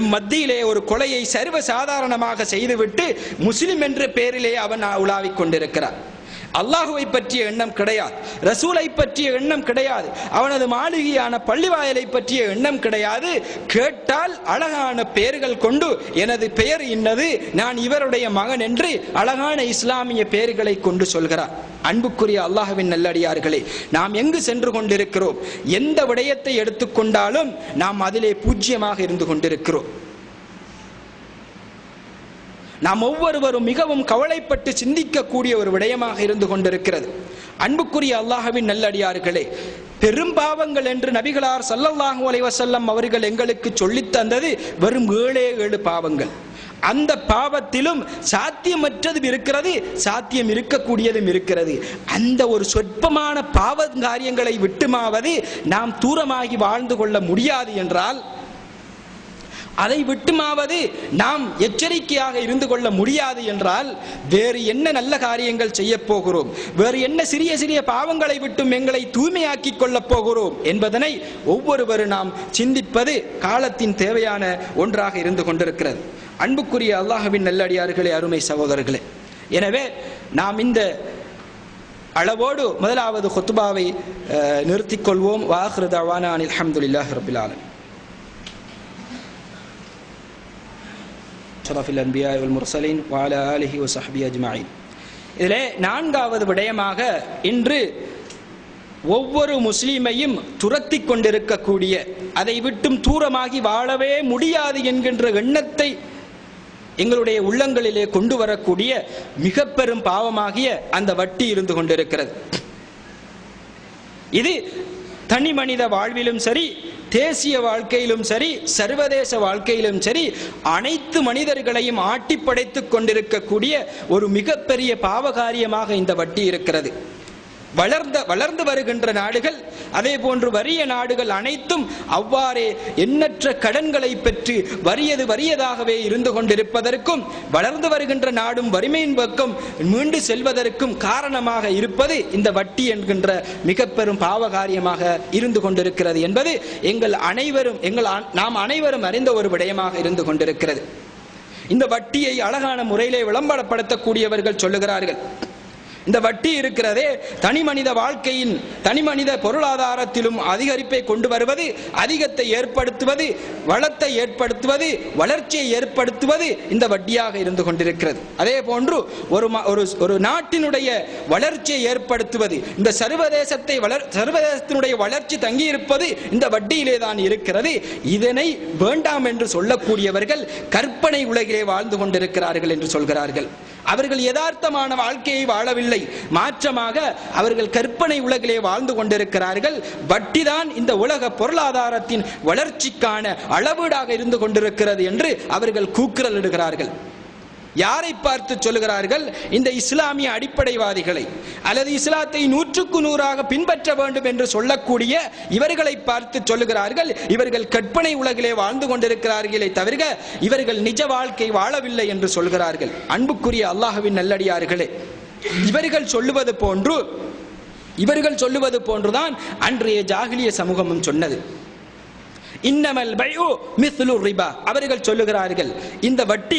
எம் மத்தியிலே ஒரு கொலையை சர்வ சாதாரணமாக செய்துவிட்டு முஸ்லிம் என்ற பெயரிலே அவன் உலாவிக் கொண்டிருக்கிறார். அல்லாஹுவை பற்றிய எண்ணம் கிடையாது, ரசூலை பற்றிய எண்ணம் கிடையாது, அவனது மாளிகையான பள்ளிவாயலை பற்றிய எண்ணம் கிடையாது. கேட்டால் அழகான பெயர்கள் கொண்டு எனது பெயர் இன்னது, நான் இவருடைய மகன் என்று அழகான இஸ்லாமிய பெயர்களை கொண்டு சொல்கிறார். அன்புக்குரிய அல்லாஹ்வின் நல்லடியார்களே, நாம் எங்கு சென்று கொண்டிருக்கிறோம்? எந்த விடயத்தை எடுத்துக்கொண்டாலும் நாம் அதிலே பூஜ்யமாக இருந்து கொண்டிருக்கிறோம். நாம் ஒவ்வொருவரும் மிகவும் கவலைப்பட்டு சிந்திக்கக்கூடிய ஒரு விடயமாக இருந்து கொண்டிருக்கிறது. அன்புக்குரிய அல்லாஹ்வின் நல்லடியார்களே, பெரும் பாவங்கள் என்று நபிகளார் ஸல்லல்லாஹு அலைஹி வஸல்லம் அவர்கள் எங்களுக்கு சொல்லித் தந்தது வெறும் 7 பாவங்கள். அந்த பாவத்திலும் சாத்தியமற்றதும் இருக்கிறது, சாத்தியம் இருக்கக்கூடியதும் இருக்கிறது. அந்த ஒரு சொற்பமான பாவ காரியங்களை விட்டுமாவது நாம் தூரமாகி வாழ்ந்து கொள்ள முடியாது என்றால், அதை விட்டுமாவது நாம் எச்சரிக்கையாக இருந்து கொள்ள முடியாது என்றால், வேறு என்ன நல்ல காரியங்கள் செய்ய போகிறோம், வேறு என்ன சிறிய சிறிய பாவங்களை விட்டும் எங்களை தூய்மையாக்கி கொள்ளப் போகிறோம் என்பதனை ஒவ்வொருவரும் நாம் சிந்திப்பது காலத்தின் தேவையான ஒன்றாக இருந்து கொண்டிருக்கிறது. அன்புக்குரிய அல்லாஹ்வின் நல்லடியார்களே, அருமை சகோதரர்களே, எனவே நாம் இந்த அளவோடு முதலாவது குத்பாவை நிறுத்திக் கொள்வோம். வாஹிரு தஅவானா அனில் ஹம்துலில்லாஹி ரப்பில் ஆலமீன். ஷரஃபில் அன்பியா வல் முர்சலீன் வ அலா ஆலிஹி வ ஸஹ்பிஹி அஜ்மஈன். இதிலே 4வது விடயமாக இன்று ஒவ்வொரு முஸ்லீமையும் துரத்தி கொண்டிருக்கக்கூடிய, அதை விட்டும் தூரமாகி வாழவே முடியாது என்கின்ற எண்ணத்தை எங்களுடைய உள்ளங்களிலே கொண்டு வரக்கூடிய மிக பெரும் பாவமாகிய அந்த வட்டி இருந்து கொண்டிருக்கிறது. இது தனி மனித வாழ்விலும் சரி, தேசிய வாழ்க்கையிலும் சரி, சர்வதேச வாழ்க்கையிலும் சரி, அனைத்து மனிதர்களையும் ஆட்டி படைத்துக் கொண்டிருக்கக்கூடிய ஒரு மிகப்பெரிய பாவகாரியமாக இந்த வட்டி இருக்கிறது. வளர்ந்து வருகின்ற நாடுகள், அதே போன்று வறிய நாடுகள் அனைத்தும் அவ்வாறே எண்ணற்ற கடன்களை பெற்று வறியதாகவே இருந்து கொண்டிருப்பதற்கும், வளர்ந்து வருகின்ற நாடும் வறுமையின் பக்கம் மீண்டு செல்வதற்கும் காரணமாக இருப்பது இந்த வட்டி என்கின்ற மிக பெரும் பாவகாரியமாக இருந்து கொண்டிருக்கிறது என்பது நாம் அனைவரும் அறிந்த ஒரு விடயமாக இருந்து கொண்டிருக்கிறது. இந்த வட்டியை அழகான முறையிலே விளம்பரப்படுத்தக்கூடியவர்கள் சொல்லுகிறார்கள், இந்த வட்டி இருக்கிறதே தனி மனித வாழ்க்கையின், தனி மனித பொருளாதாரத்திலும் அதிகரிப்பை கொண்டு வருவது, அதிகத்தை ஏற்படுத்துவது, வளத்தை ஏற்படுத்துவது, வளர்ச்சியை ஏற்படுத்துவது இந்த வட்டியாக இருந்து கொண்டிருக்கிறது. அதே போன்று ஒரு நாட்டினுடைய வளர்ச்சியை ஏற்படுத்துவது, இந்த சர்வதேசத்தினுடைய வளர்ச்சி தங்கியிருப்பது இந்த வட்டியிலே தான் இருக்கிறது. இதனை வேண்டாம் என்று சொல்லக்கூடியவர்கள் கற்பனை உலகிலே வாழ்ந்து கொண்டிருக்கிறார்கள் என்று சொல்கிறார்கள். அவர்கள் யதார்த்தமான வாழ்க்கையை வாழவில்லை, மாற்றமாக அவர்கள் கற்பனை உலகிலே வாழ்ந்து கொண்டிருக்கிறார்கள். வட்டிதான் இந்த உலக பொருளாதாரத்தின் வளர்ச்சிக்கான அளவீடாக இருந்து கொண்டிருக்கிறது என்று அவர்கள் கூக்குரல் இடுகிறார்கள். யாரை பார்த்து சொல்லுகிறார்கள்? இந்த இஸ்லாமிய அடிப்படைவாதிகளை அல்லது இஸ்லாத்தை 100க்கு 100 பின்பற்ற வேண்டும் என்று சொல்லக்கூடிய இவர்களை பார்த்து சொல்லுகிறார்கள், இவர்கள் கற்பனை உலகிலே வாழ்ந்து கொண்டிருக்கிறார்களே தவிர இவர்கள் நிஜ வாழ்க்கை வாழவில்லை என்று சொல்கிறார்கள். அன்புக்குரிய அல்லாஹ்வின் நல்லடியார்களே, இவர்கள் சொல்லுவது போன்றுதான் அன்றைய ஜாஹிலிய சமூகமும் சொன்னது. இன்னமல் பைஉ மிஸ்லு ரிபா. அவர்கள் சொல்லுகிறார்கள், இந்த வட்டி,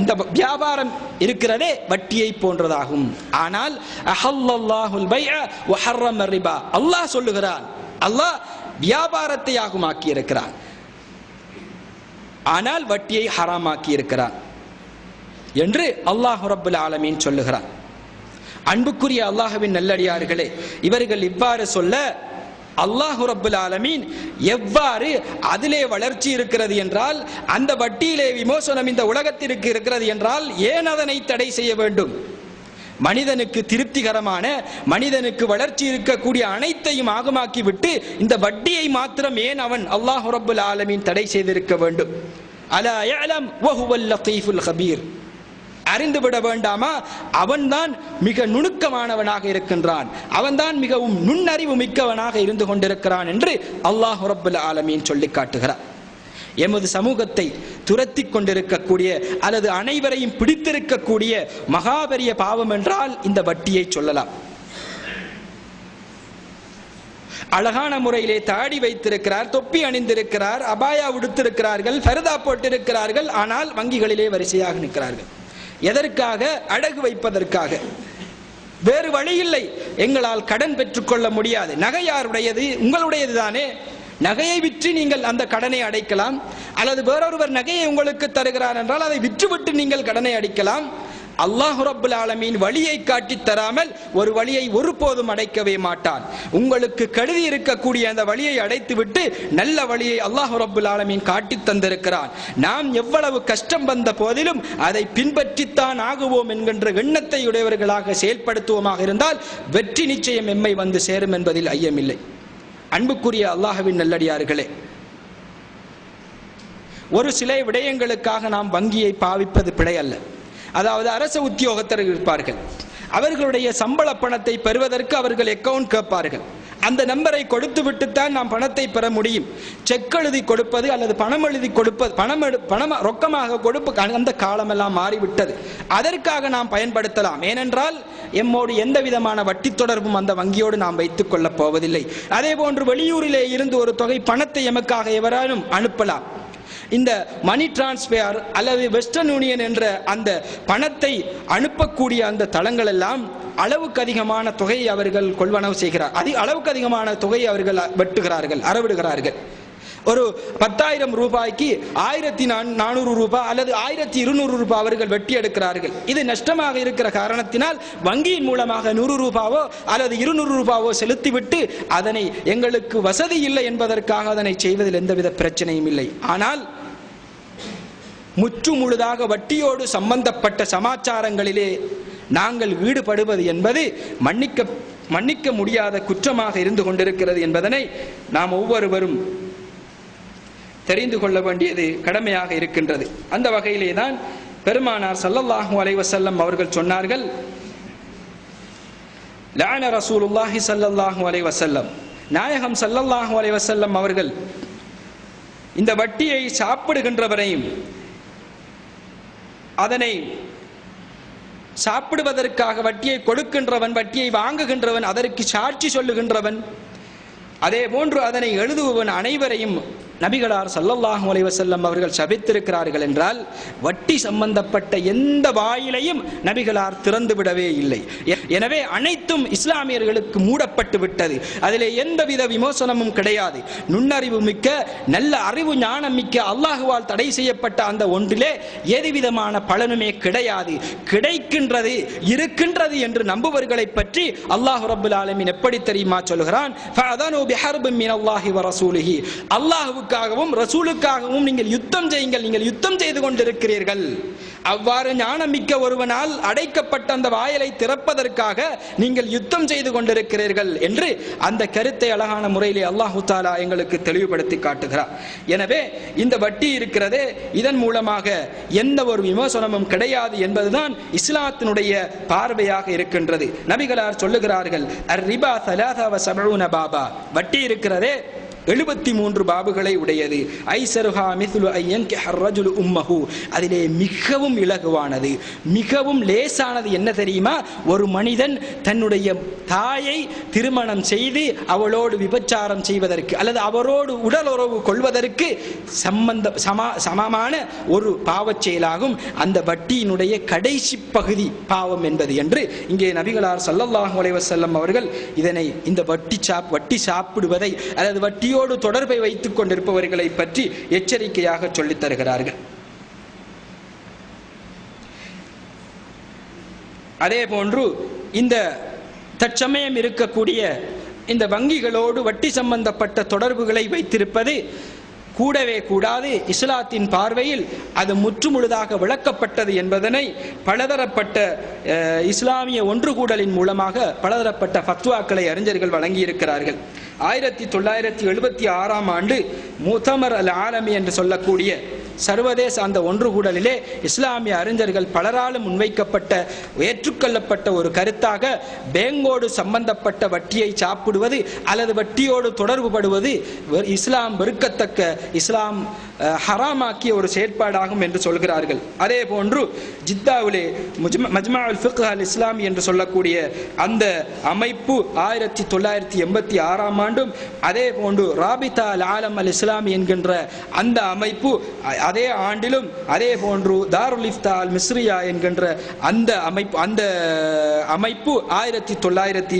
இந்த வியாபாரம் இருக்கிறதே வட்டியை போன்றதாகும். ஆனால் அஹல்லல்லாஹுல் பைஅ வ ஹர்ரம ரிபா. அல்லாஹ் சொல்லுகிறான், அல்லாஹ் வியாபாரத்தை ஆகுமாக்கி இருக்கிறான், ஆனால் வட்டியை ஹராமாக்கி இருக்கிறான் என்று அல்லாஹ் ரப்பல் ஆலமீன் சொல்லுகிறான். அன்புக்குரிய அல்லாஹ்வின் நல்லடியார்களே, இவர்கள் இவ்வாறு சொல்ல அல்லாஹ் ரப்பல் ஆலமீன் எவ்வாறு அதிலே வளர்ச்சி இருக்கிறது என்றால், அந்த வட்டியிலே விமோசனம் இந்த உலகத்திற்கு இருக்கிறது என்றால் ஏன் அதனை தடை செய்ய வேண்டும்? மனிதனுக்கு திருப்திகரமான, மனிதனுக்கு வளர்ச்சி இருக்கக்கூடிய அனைத்தையும் ஆகமாக்கி விட்டு இந்த வட்டியை மாத்திரம் ஏன் அவன் அல்லாஹ் ரப்பல் ஆலமீன் தடை செய்திருக்க வேண்டும்? அலா யஅலம் வஹுவல் லதீஃபுல் கபீர். அறிந்துவிட வேண்டாமா? அவன்தான் மிக நுணுக்கமானவனாக இருக்கின்றான், அவன்தான் மிகவும் நுண்ணறிவு மிக்கவனாக இருந்து கொண்டிருக்கிறான் என்று அல்லாஹ் ரப்பல் ஆலமீன் சொல்லி காட்டுகிறார். எமது சமூகத்தை துரத்தி கொண்டிருக்கக்கூடிய அல்லது அனைவரையும் பிடித்திருக்கக்கூடிய மகாபெரிய பாவம் என்றால் இந்த வட்டியை சொல்லலாம். அழகான முறையிலே தாடி வைத்திருக்கிறார், தொப்பி அணிந்திருக்கிறார், அபாயா உடுத்திருக்கிறார்கள், ஃபர்தா போட்டிருக்கிறார்கள், ஆனால் வங்கிகளிலே வரிசையாக நிற்கிறார்கள். எதற்காக? அடகு வைப்பதற்காக. வேறு வழி இல்லை, எங்களால் கடன் பெற்றுக்கொள்ள முடியாது. நகை யாருடையது? உங்களுடையது தானே. நகையை விற்று நீங்கள் அந்த கடனை அடைக்கலாம், அல்லது வேறொருவர் நகையை உங்களுக்கு தருகிறார் என்றால் அதை விற்றுவிட்டு நீங்கள் கடனை அடைக்கலாம். அல்லாஹ் ரப்பல் ஆலமீன் வழியை காட்டி தராமல் ஒரு வழியை ஒருபோதும் அடைக்கவே மாட்டான். உங்களுக்கு கருதி இருக்கக்கூடிய அந்த வழியை அடைத்துவிட்டு நல்ல வழியை அல்லாஹ் ரப்பல் ஆலமீன் காட்டி தந்திருக்கிறான். நாம் எவ்வளவு கஷ்டம் வந்த போதிலும் அதை பின்பற்றித்தான் ஆகுவோம் என்கின்ற எண்ணத்தை உடையவர்களாக செயல்படுத்துவோமாக இருந்தால் வெற்றி நிச்சயம் எம்மை வந்து சேரும் என்பதில் ஐயமில்லை. அன்புக்குரிய அல்லாஹ்வின் நல்லடியார்களே, ஒரு சில விடயங்களுக்காக நாம் வங்கியை பாவிப்பது பிழை அல்ல. அதாவது அரசு உத்தியோகத்தர்கள் இருப்பார்கள், அவர்களுடைய சம்பள பணத்தை பெறுவதற்கு அவர்கள் அக்கவுண்ட் கேட்பார்கள். அந்த நம்பரை கொடுத்து விட்டுத்தான் நாம் பணத்தை பெற முடியும். செக் எழுதி கொடுப்பது அல்லது பணம் எழுதி கொடுப்பது, பணம் ரொக்கமாக கொடுப்பது அந்த காலமெல்லாம் மாறிவிட்டது. அதற்காக நாம் பயன்படுத்தலாம். ஏனென்றால் எம்மோடு எந்த விதமான வட்டி தொடர்பும் அந்த வங்கியோடு நாம் வைத்துக் கொள்ளப் போவதில்லை. அதே போன்று வெளியூரிலே இருந்து ஒரு தொகை பணத்தை எமக்காக எவராலும் அனுப்பலாம். இந்த மணி டிரான்ஸ்ஃபர் அல்லது வெஸ்டர்ன் யூனியன் என்ற அந்த பணத்தை அனுப்பக்கூடிய அந்த தளங்கள் எல்லாம் அளவுக்கு அதிகமான தொகையை அவர்கள் கொள்வனவு செய்கிறார். அளவுக்கு அதிகமான தொகையை அவர்கள் வெட்டுகிறார்கள், அறவிடுகிறார்கள். ஒரு 10,000 ரூபாய்க்கு 1,400 ரூபாய் அல்லது 1,200 ரூபாய் அவர்கள் வெட்டி எடுக்கிறார்கள். இது நஷ்டமாக இருக்கிற காரணத்தினால் வங்கியின் மூலமாக 100 ரூபாவோ அல்லது 200 ரூபாவோ செலுத்திவிட்டு அதனை எங்களுக்கு வசதி இல்லை என்பதற்காக அதனை செய்வதில் எந்தவித பிரச்சனையும் இல்லை. ஆனால் முற்று முழுதாக வட்டியோடு சம்பந்தப்பட்ட சமாச்சாரங்களிலே நாங்கள் ஈடுபடுவது என்பது மன்னிக்க முடியாத குற்றமாக இருந்து கொண்டிருக்கிறது என்பதனை நாம் ஒவ்வொருவரும் தெரிந்து கொள்ள வேண்டியது கடமையாக இருக்கின்றது. அந்த வகையிலே தான் பெருமானார் ஸல்லல்லாஹு அலைஹி வஸல்லம் அவர்கள் சொன்னார்கள், லஅன ரசூலுல்லாஹி ஸல்லல்லாஹு அலைஹி வஸல்லம், நாயகம் ஸல்லல்லாஹு அலைஹி வஸல்லம் அவர்கள் இந்த வட்டியை சாப்பிடுகின்றவரையும் அதனை சாப்பிடுவதற்காக வட்டியை கொடுக்கின்றவன், வட்டியை வாங்குகின்றவன், அதற்கு சாட்சி சொல்லுகின்றவன், அதே போன்று அதனை எழுதுபவன் அனைவரையும் நபிகளார் ஸல்லல்லாஹு அலைஹி வஸல்லம் அவர்கள் சபித்திருக்கிறார்கள். என்றால் வட்டி சம்பந்தப்பட்ட எந்த வாயிலையும் நபிகளார் திறந்து விடவே இல்லை. எனவே அனைத்தும் இஸ்லாமியர்களுக்கு மூடப்பட்டு விட்டது. அதிலே எந்தவித விமோசனமும் கிடையாது. நுண்ணறிவு மிக்க, நல்ல அறிவு ஞானம் மிக்க, அல்லாஹுவால் தடை செய்யப்பட்ட அந்த ஒன்றிலே எதுவிதமான பலனுமே கிடையாது. கிடைக்கின்றது, இருக்கின்றது என்று நம்புவர்களை பற்றி அல்லாஹ் ரப்பல் ஆலமீன் எப்படி தெரியுமா சொல்கிறான்? ஃபஅதனு பிஹர்பின் மினல்லாஹி வ ரசூலிஹி, அல்லாஹ்வுக்காகவும் ரசூலுக்காகவும் நீங்கள் யுத்தம் செய்யுங்கள், நீங்கள் யுத்தம் செய்து கொண்டிருக்கிறீர்கள். அவ்வாறு ஞானமிக்க ஒருவனால் அடைக்கப்பட்ட அந்த வாயிலை திறப்பதற்காக நீங்கள் யுத்தம் செய்து கொண்டிருக்கிறீர்கள் என்று அந்த கருத்தை அழகான முறையிலே அல்லாஹு தஆலா எங்களுக்கு தெளிவுபடுத்தி காட்டுகிறார். எனவே இந்த வட்டி இருக்கிறதே, இதன் மூலமாக எந்த ஒரு விமோசனமும் கிடையாது என்பதுதான் இஸ்லாத்தினுடைய பார்வையாக இருக்கின்றது. நபிகளார் சொல்லுகிறார்கள், அர் ரிபா 73 பாபா, வட்டி இருக்கிறதே 73 பாபுகளை உடையது. ஐஸருஹா மிஸ்லு ஐயன்கிஹ அர்ரஜுலு உம்மஹு, அதிலே மிகவும் இலகுவானது, மிகவும் லேசானது என்ன தெரியுமா? ஒரு மனிதன் தன்னுடைய தாயை திருமணம் செய்து அவளோடு விபச்சாரம் செய்வதற்கு அல்லது அவரோடு உடல் உறவு கொள்வதற்கு சமமான ஒரு பாவச் செயலாகும் அந்த வட்டியினுடைய கடைசி பகுதி பாவம் என்பது என்று இங்கே நபிகளார் ஸல்லல்லாஹு அலைஹி வஸல்லம் அவர்கள் இதனை இந்த வட்டி சாப்பிடுவதை அல்லது வட்டியோடு தொடர்பை வைத்துக் கொண்டிருப்பவர்களை பற்றி எச்சரிக்கையாக சொல்லித் தருகிறார்கள். அதே போன்று இந்த தற்சமயம் இருக்கக்கூடிய இந்த வங்கிகளோடு வட்டி சம்பந்தப்பட்ட தொடர்புகளை வைத்திருப்பது கூடவே கூடாது. இஸ்லாத்தின் பார்வையில் அது முற்றுமுழுதாக விளக்கப்பட்டது என்பதனை பலதரப்பட்ட இஸ்லாமிய ஒன்றுகூடலின் மூலமாக பலதரப்பட்ட ஃபத்வாக்களை அறிஞர்கள் வழங்கியிருக்கிறார்கள். 1976ஆம் ஆண்டு முத்தமர் அல் ஆலமி என்று சொல்லக்கூடிய சர்வதேச அந்த ஒன்றுகூடலிலே இஸ்லாமிய அறிஞர்கள் பலராலும் முன்வைக்கப்பட்ட ஏற்றுக்கொள்ளப்பட்ட ஒரு கருத்தாக பேங்கோடு சம்பந்தப்பட்ட வட்டியை சாப்பிடுவது அல்லது வட்டியோடு தொடர்பு படுவது இஸ்லாம் வெறுக்கத்தக்க, இஸ்லாம் ஹராமாக்கிய ஒரு செயற்பாடாகும் என்று சொல்கிறார்கள். அதே போன்று ஜித்தாவிலே மஜ்மஉல் ஃபிக்ஹ் அல் இஸ்லாமி என்று சொல்லக்கூடிய அந்த அமைப்பு 1986ஆம் ஆண்டும், அதே போன்று ராபிதா அல் ஆலம் அல் இஸ்லாமி என்கின்ற அந்த அமைப்பு அதே ஆண்டிலும், அதே போன்று தாருல் இஃப்தா அல் மிஸ்ரியா என்கின்ற அந்த அமைப்பு 1980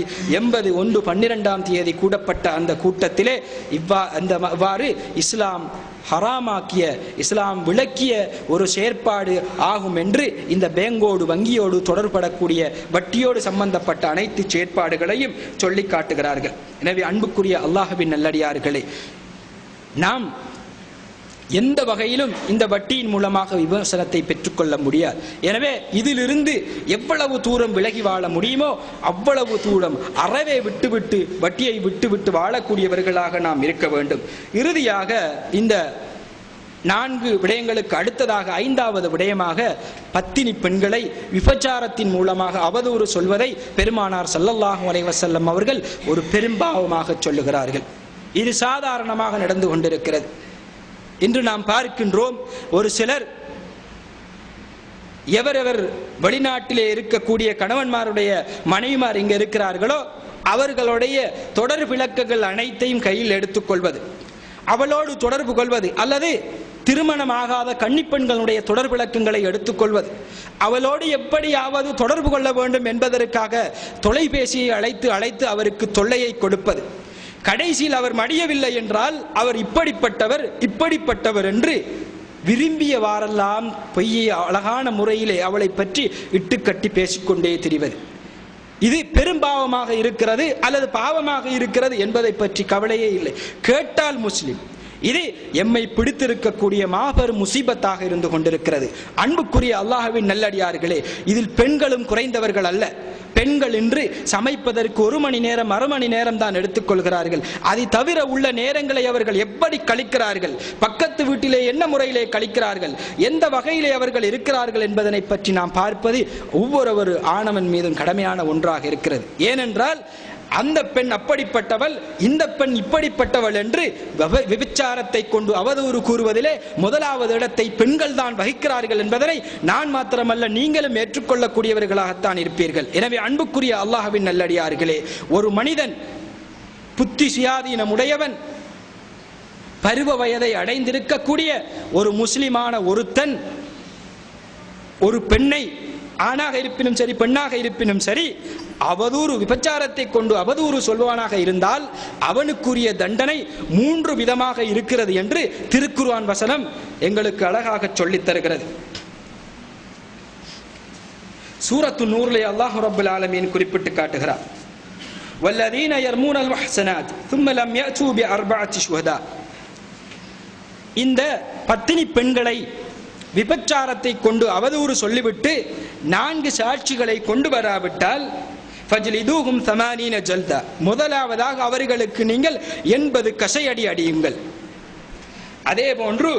12ஆம் தேதி கூடப்பட்ட அந்த கூட்டத்திலே இவ்வாறு இஸ்லாம் ஹராமாக்கிய, இஸ்லாம் விளக்கிய ஒரு செயற்பாடு ஆகும் என்று இந்த பேங்கோடு வங்கியோடு தொடர்படக்கூடிய வட்டியோடு சம்பந்தப்பட்ட அனைத்து செயற்பாடுகளையும் சொல்லி காட்டுகிறார்கள். எனவே அன்புக்குரிய அல்லாஹ்வின் நல்லடியார்களே, நாம் எந்த வகையிலும் இந்த வட்டியின் மூலமாக விமர்சனத்தை பெற்றுக்கொள்ள முடியாது. எனவே இதிலிருந்து எவ்வளவு தூரம் விலகி வாழ முடியுமோ அவ்வளவு தூரம் அறவே விட்டுவிட்டு வட்டியை விட்டுவிட்டு வாழக்கூடியவர்களாக நாம் இருக்க வேண்டும். இறுதியாக இந்த 4 விடயங்களுக்கு அடுத்ததாக 5வது விடயமாக பத்தினி பெண்களை விபச்சாரத்தின் மூலமாக அவதூறு சொல்வதை பெருமானார் ஸல்லல்லாஹு அலைஹி வஸல்லம் அவர்கள் ஒரு பெரும்பாவமாக சொல்லுகிறார்கள். இது சாதாரணமாக நடந்து கொண்டிருக்கிறது. இன்று நாம் பார்க்கின்றோம், ஒரு சிலர் எவரெவர் வெளிநாட்டிலே இருக்கக்கூடிய கணவன்மாருடைய மனைவிமார் இங்கே இருக்கிறார்களோ அவர்களுடைய தொடர்பு விளக்கங்கள் அனைத்தையும் கையில் எடுத்துக்கொள்வது, அவளோடு தொடர்பு கொள்வது அல்லது திருமணமாகாத கன்னிப்பெண்களுடைய தொடர்பு விளக்கங்களை எடுத்துக்கொள்வது, அவளோடு எப்படியாவது தொடர்பு கொள்ள வேண்டும் என்பதற்காக தொலைபேசியை அழைத்து அவருக்கு தொல்லையை கொடுப்பது. கடைசியில் அவர் மடியவில்லை என்றால் அவர் இப்படிப்பட்டவர் என்று விரும்பியவாறெல்லாம் பொய்யை அழகான முறையிலே அவளை பற்றி இட்டுக்கட்டி பேசிக்கொண்டே திரிவது. இது பெரும்பாவமாக இருக்கிறது அல்லது பாவமாக இருக்கிறது என்பதை பற்றி கவலையே இல்லை. கேட்டால் முஸ்லிம். இது எம்மை பிடித்திருக்கக்கூடிய மாபெரும் முசீபத்தாக இருந்து கொண்டிருக்கிறது. அன்புக்குரிய அல்லாஹ்வின் நல்லடியார்களே, இதில் பெண்களும் குறைந்தவர்கள் அல்ல. பெண்கள் இன்று சமைப்பதற்கு 1 மணி நேரம் 1/2 மணி நேரம் தான் எடுத்துக்கொள்கிறார்கள். அதை தவிர உள்ள நேரங்களை அவர்கள் எப்படி கழிக்கிறார்கள், பக்கத்து வீட்டிலே என்ன முறையிலே கழிக்கிறார்கள், எந்த வகையிலே அவர்கள் இருக்கிறார்கள் என்பதனை பற்றி நாம் பார்ப்பது ஒவ்வொரு ஆணவன் மீதும் கடமையான ஒன்றாக இருக்கிறது. ஏனென்றால் அந்த பெண் அப்படிப்பட்டவள், இந்த பெண் இப்படிப்பட்டவள் என்று விபச்சாரத்தை கொண்டு அவதூறு கூறுவதிலே 1வது இடத்தை பெண்கள் தான் வகிக்கிறார்கள் என்பதனை நான் மாத்திரமல்ல நீங்களும் ஏற்றுக்கொள்ளக்கூடியவர்களாகத்தான் இருப்பீர்கள். எனவே அன்புக்குரிய அல்லாஹ்வின் நல்லடியார்களே, ஒரு மனிதன் புத்தி சுயாதீனமுடையவன், பருவ வயதை அடைந்திருக்கக்கூடிய ஒரு முஸ்லிமான ஒருத்தன் ஒரு பெண்ணை, ஆணாக இருப்பினும் சரி பெண்ணாக இருப்பினும் சரி, அவதூறு விபச்சாரத்தை கொண்டு அவதூறு சொல்வானாக இருந்தால் அவனுக்குரிய தண்டனை 3 விதமாக இருக்கிறது என்று திருக்குர்ஆன் வசனம் எங்களுக்கு அழகாக சொல்லித் தருகிறது. சூரத்து நூர்லே அல்லாஹ் ரப்பல் ஆலமீன் குறிப்பிட்டு காட்டுகிறார், வல்லதீன யர்மூனல் முஹ்ஸனாத் ثم لم يأتوا بأربعة شهداء. இந்த பத்தினி பெண்களை விபச்சாரத்தை கொண்டு அவதூறு சொல்லிவிட்டு 4 சாட்சிகளை கொண்டு வராவிட்டால் ஃபஜ்லிதூஹும் 80 ஜல்தா, முதலாவதாக அவர்களுக்கு நீங்கள் 80 கசையடி அடியுங்கள். அதே போன்று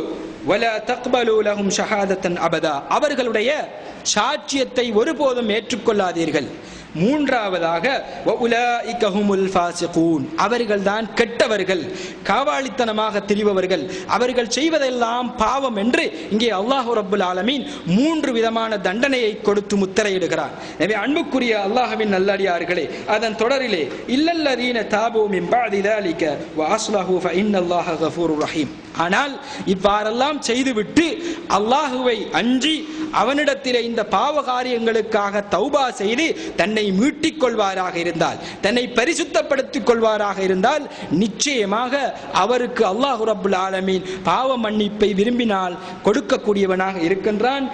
வலா தக்பலு லஹும் ஷஹாதத்தன் அபதா, அவர்களுடைய சாட்சியத்தை ஒருபோதும் ஏற்றுக்கொள்ளாதீர்கள். மூன்றாவதாக வஉலாயிக ஹுமுல் ஃபாசிகூன், அவர்கள்தான் கெட்டவர்கள், காவாலித்தனமாக திரிபவர்கள், அவர்கள் செய்வதெல்லாம் பாவம் என்று இங்கே அல்லாஹ் ரப்புல் ஆலமீன் 3 விதமான தண்டனையை கொடுத்து முத்திரையிடுகிறார். எனவே அன்புக்குரிய அல்லாஹ்வின் நல்லடியார்களே, அதன் தொடரிலே இல்லல்லதீன தாபூ மின் பஅதி ذلك வஅஸ்லஹு ஃபஇன்னல்லாஹ கஃபூருர் ரஹீம். ஆனால் இவ்வாறெல்லாம் செய்துவிட்டு அல்லாஹுவை அஞ்சி அவனிடத்திலே இந்த பாவ காரியங்களுக்காக தௌபா செய்து தன்னை மீட்டிக் கொள்வாராக இருந்தால், தன்னை பரிசுத்தப்படுத்திக் கொள்வாராக இருந்தால், நிச்சயமாக அவருக்கு அல்லாஹ் ரப்புல் ஆலமீன் பாவ மன்னிப்பை விரும்பினால் கொடுக்கக்கூடியவனாக இருக்கின்றான்.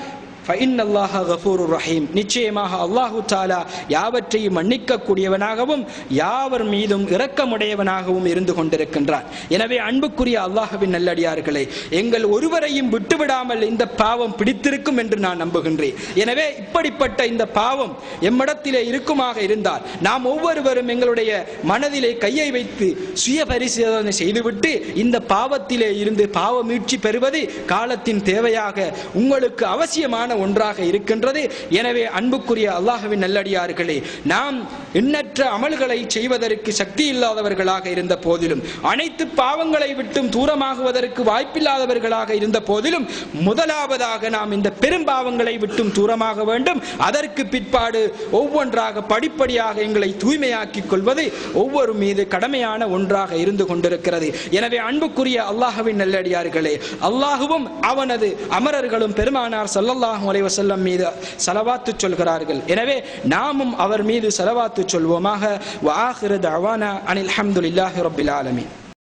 ஃபஇன்னல்லாஹ கஃபூருர் ரஹீம், நிச்சயமாக அல்லாஹு தஆலா யாவற்றையும் மன்னிக்கக்கூடியவனாகவும் யாவர் மீதும் இரக்கமுடையவனாகவும் இருந்து கொண்டிருக்கின்றான். எனவே அன்புக்குரிய அல்லாஹ்வின் நல்லடியார்களே, எங்கள் ஒருவரையும் விட்டுவிடாமல் இந்த பாவம் பிடித்திருக்கும் என்று நான் நம்புகின்றேன். எனவே இப்படிப்பட்ட இந்த பாவம் எம்மிடத்திலே இருக்குமாக இருந்தால் நாம் ஒவ்வொருவரும் எங்களுடைய மனதிலே கையை வைத்து சுய பரிசோதனை செய்துவிட்டு இந்த பாவத்திலே இருந்து பாவ மீட்சி பெறுவது காலத்தின் தேவையாக உங்களுக்கு அவசியமான ஒன்றாக இருக்கின்றது. எனவே அன்புக்குரிய அல்லாஹ்வின் நல்லடியார்களே, நாம் எண்ணற்ற அமல்களை செய்வதற்கு சக்தி இல்லாதவர்களாக இருந்த போதிலும், அனைத்து பாவங்களை விட்டும் தூரமாகுவதற்கு வாய்ப்பில்லாதவர்களாக இருந்த போதிலும், முதலாவதாக நாம் இந்த பெரும் பாவங்களை விட்டும் தூரமாக வேண்டும். அதற்கு பிற்பாடு ஒவ்வொன்றாக படிப்படியாக எங்களை தூய்மையாக்கிக் கொள்வது ஒவ்வொரு மீது கடமையான ஒன்றாக இருந்து கொண்டிருக்கிறது. எனவே அன்புக்குரிய அல்லாஹ்வின் நல்லடியார்களே, அல்லாஹுவும் அவனது அமரர்களும் பெருமானார் ஸல்லல்லாஹு அலைஹி வஸல்லம் மீது ஸலவாத்து சொல்கிறார்கள். எனவே நாமும் அவர் மீது ஸலவாத்து சொல்வோமாக. வ ஆகிரு தஅவானா அனில் ஹம்துலில்லாஹி ரப்பில் ஆலமீன்.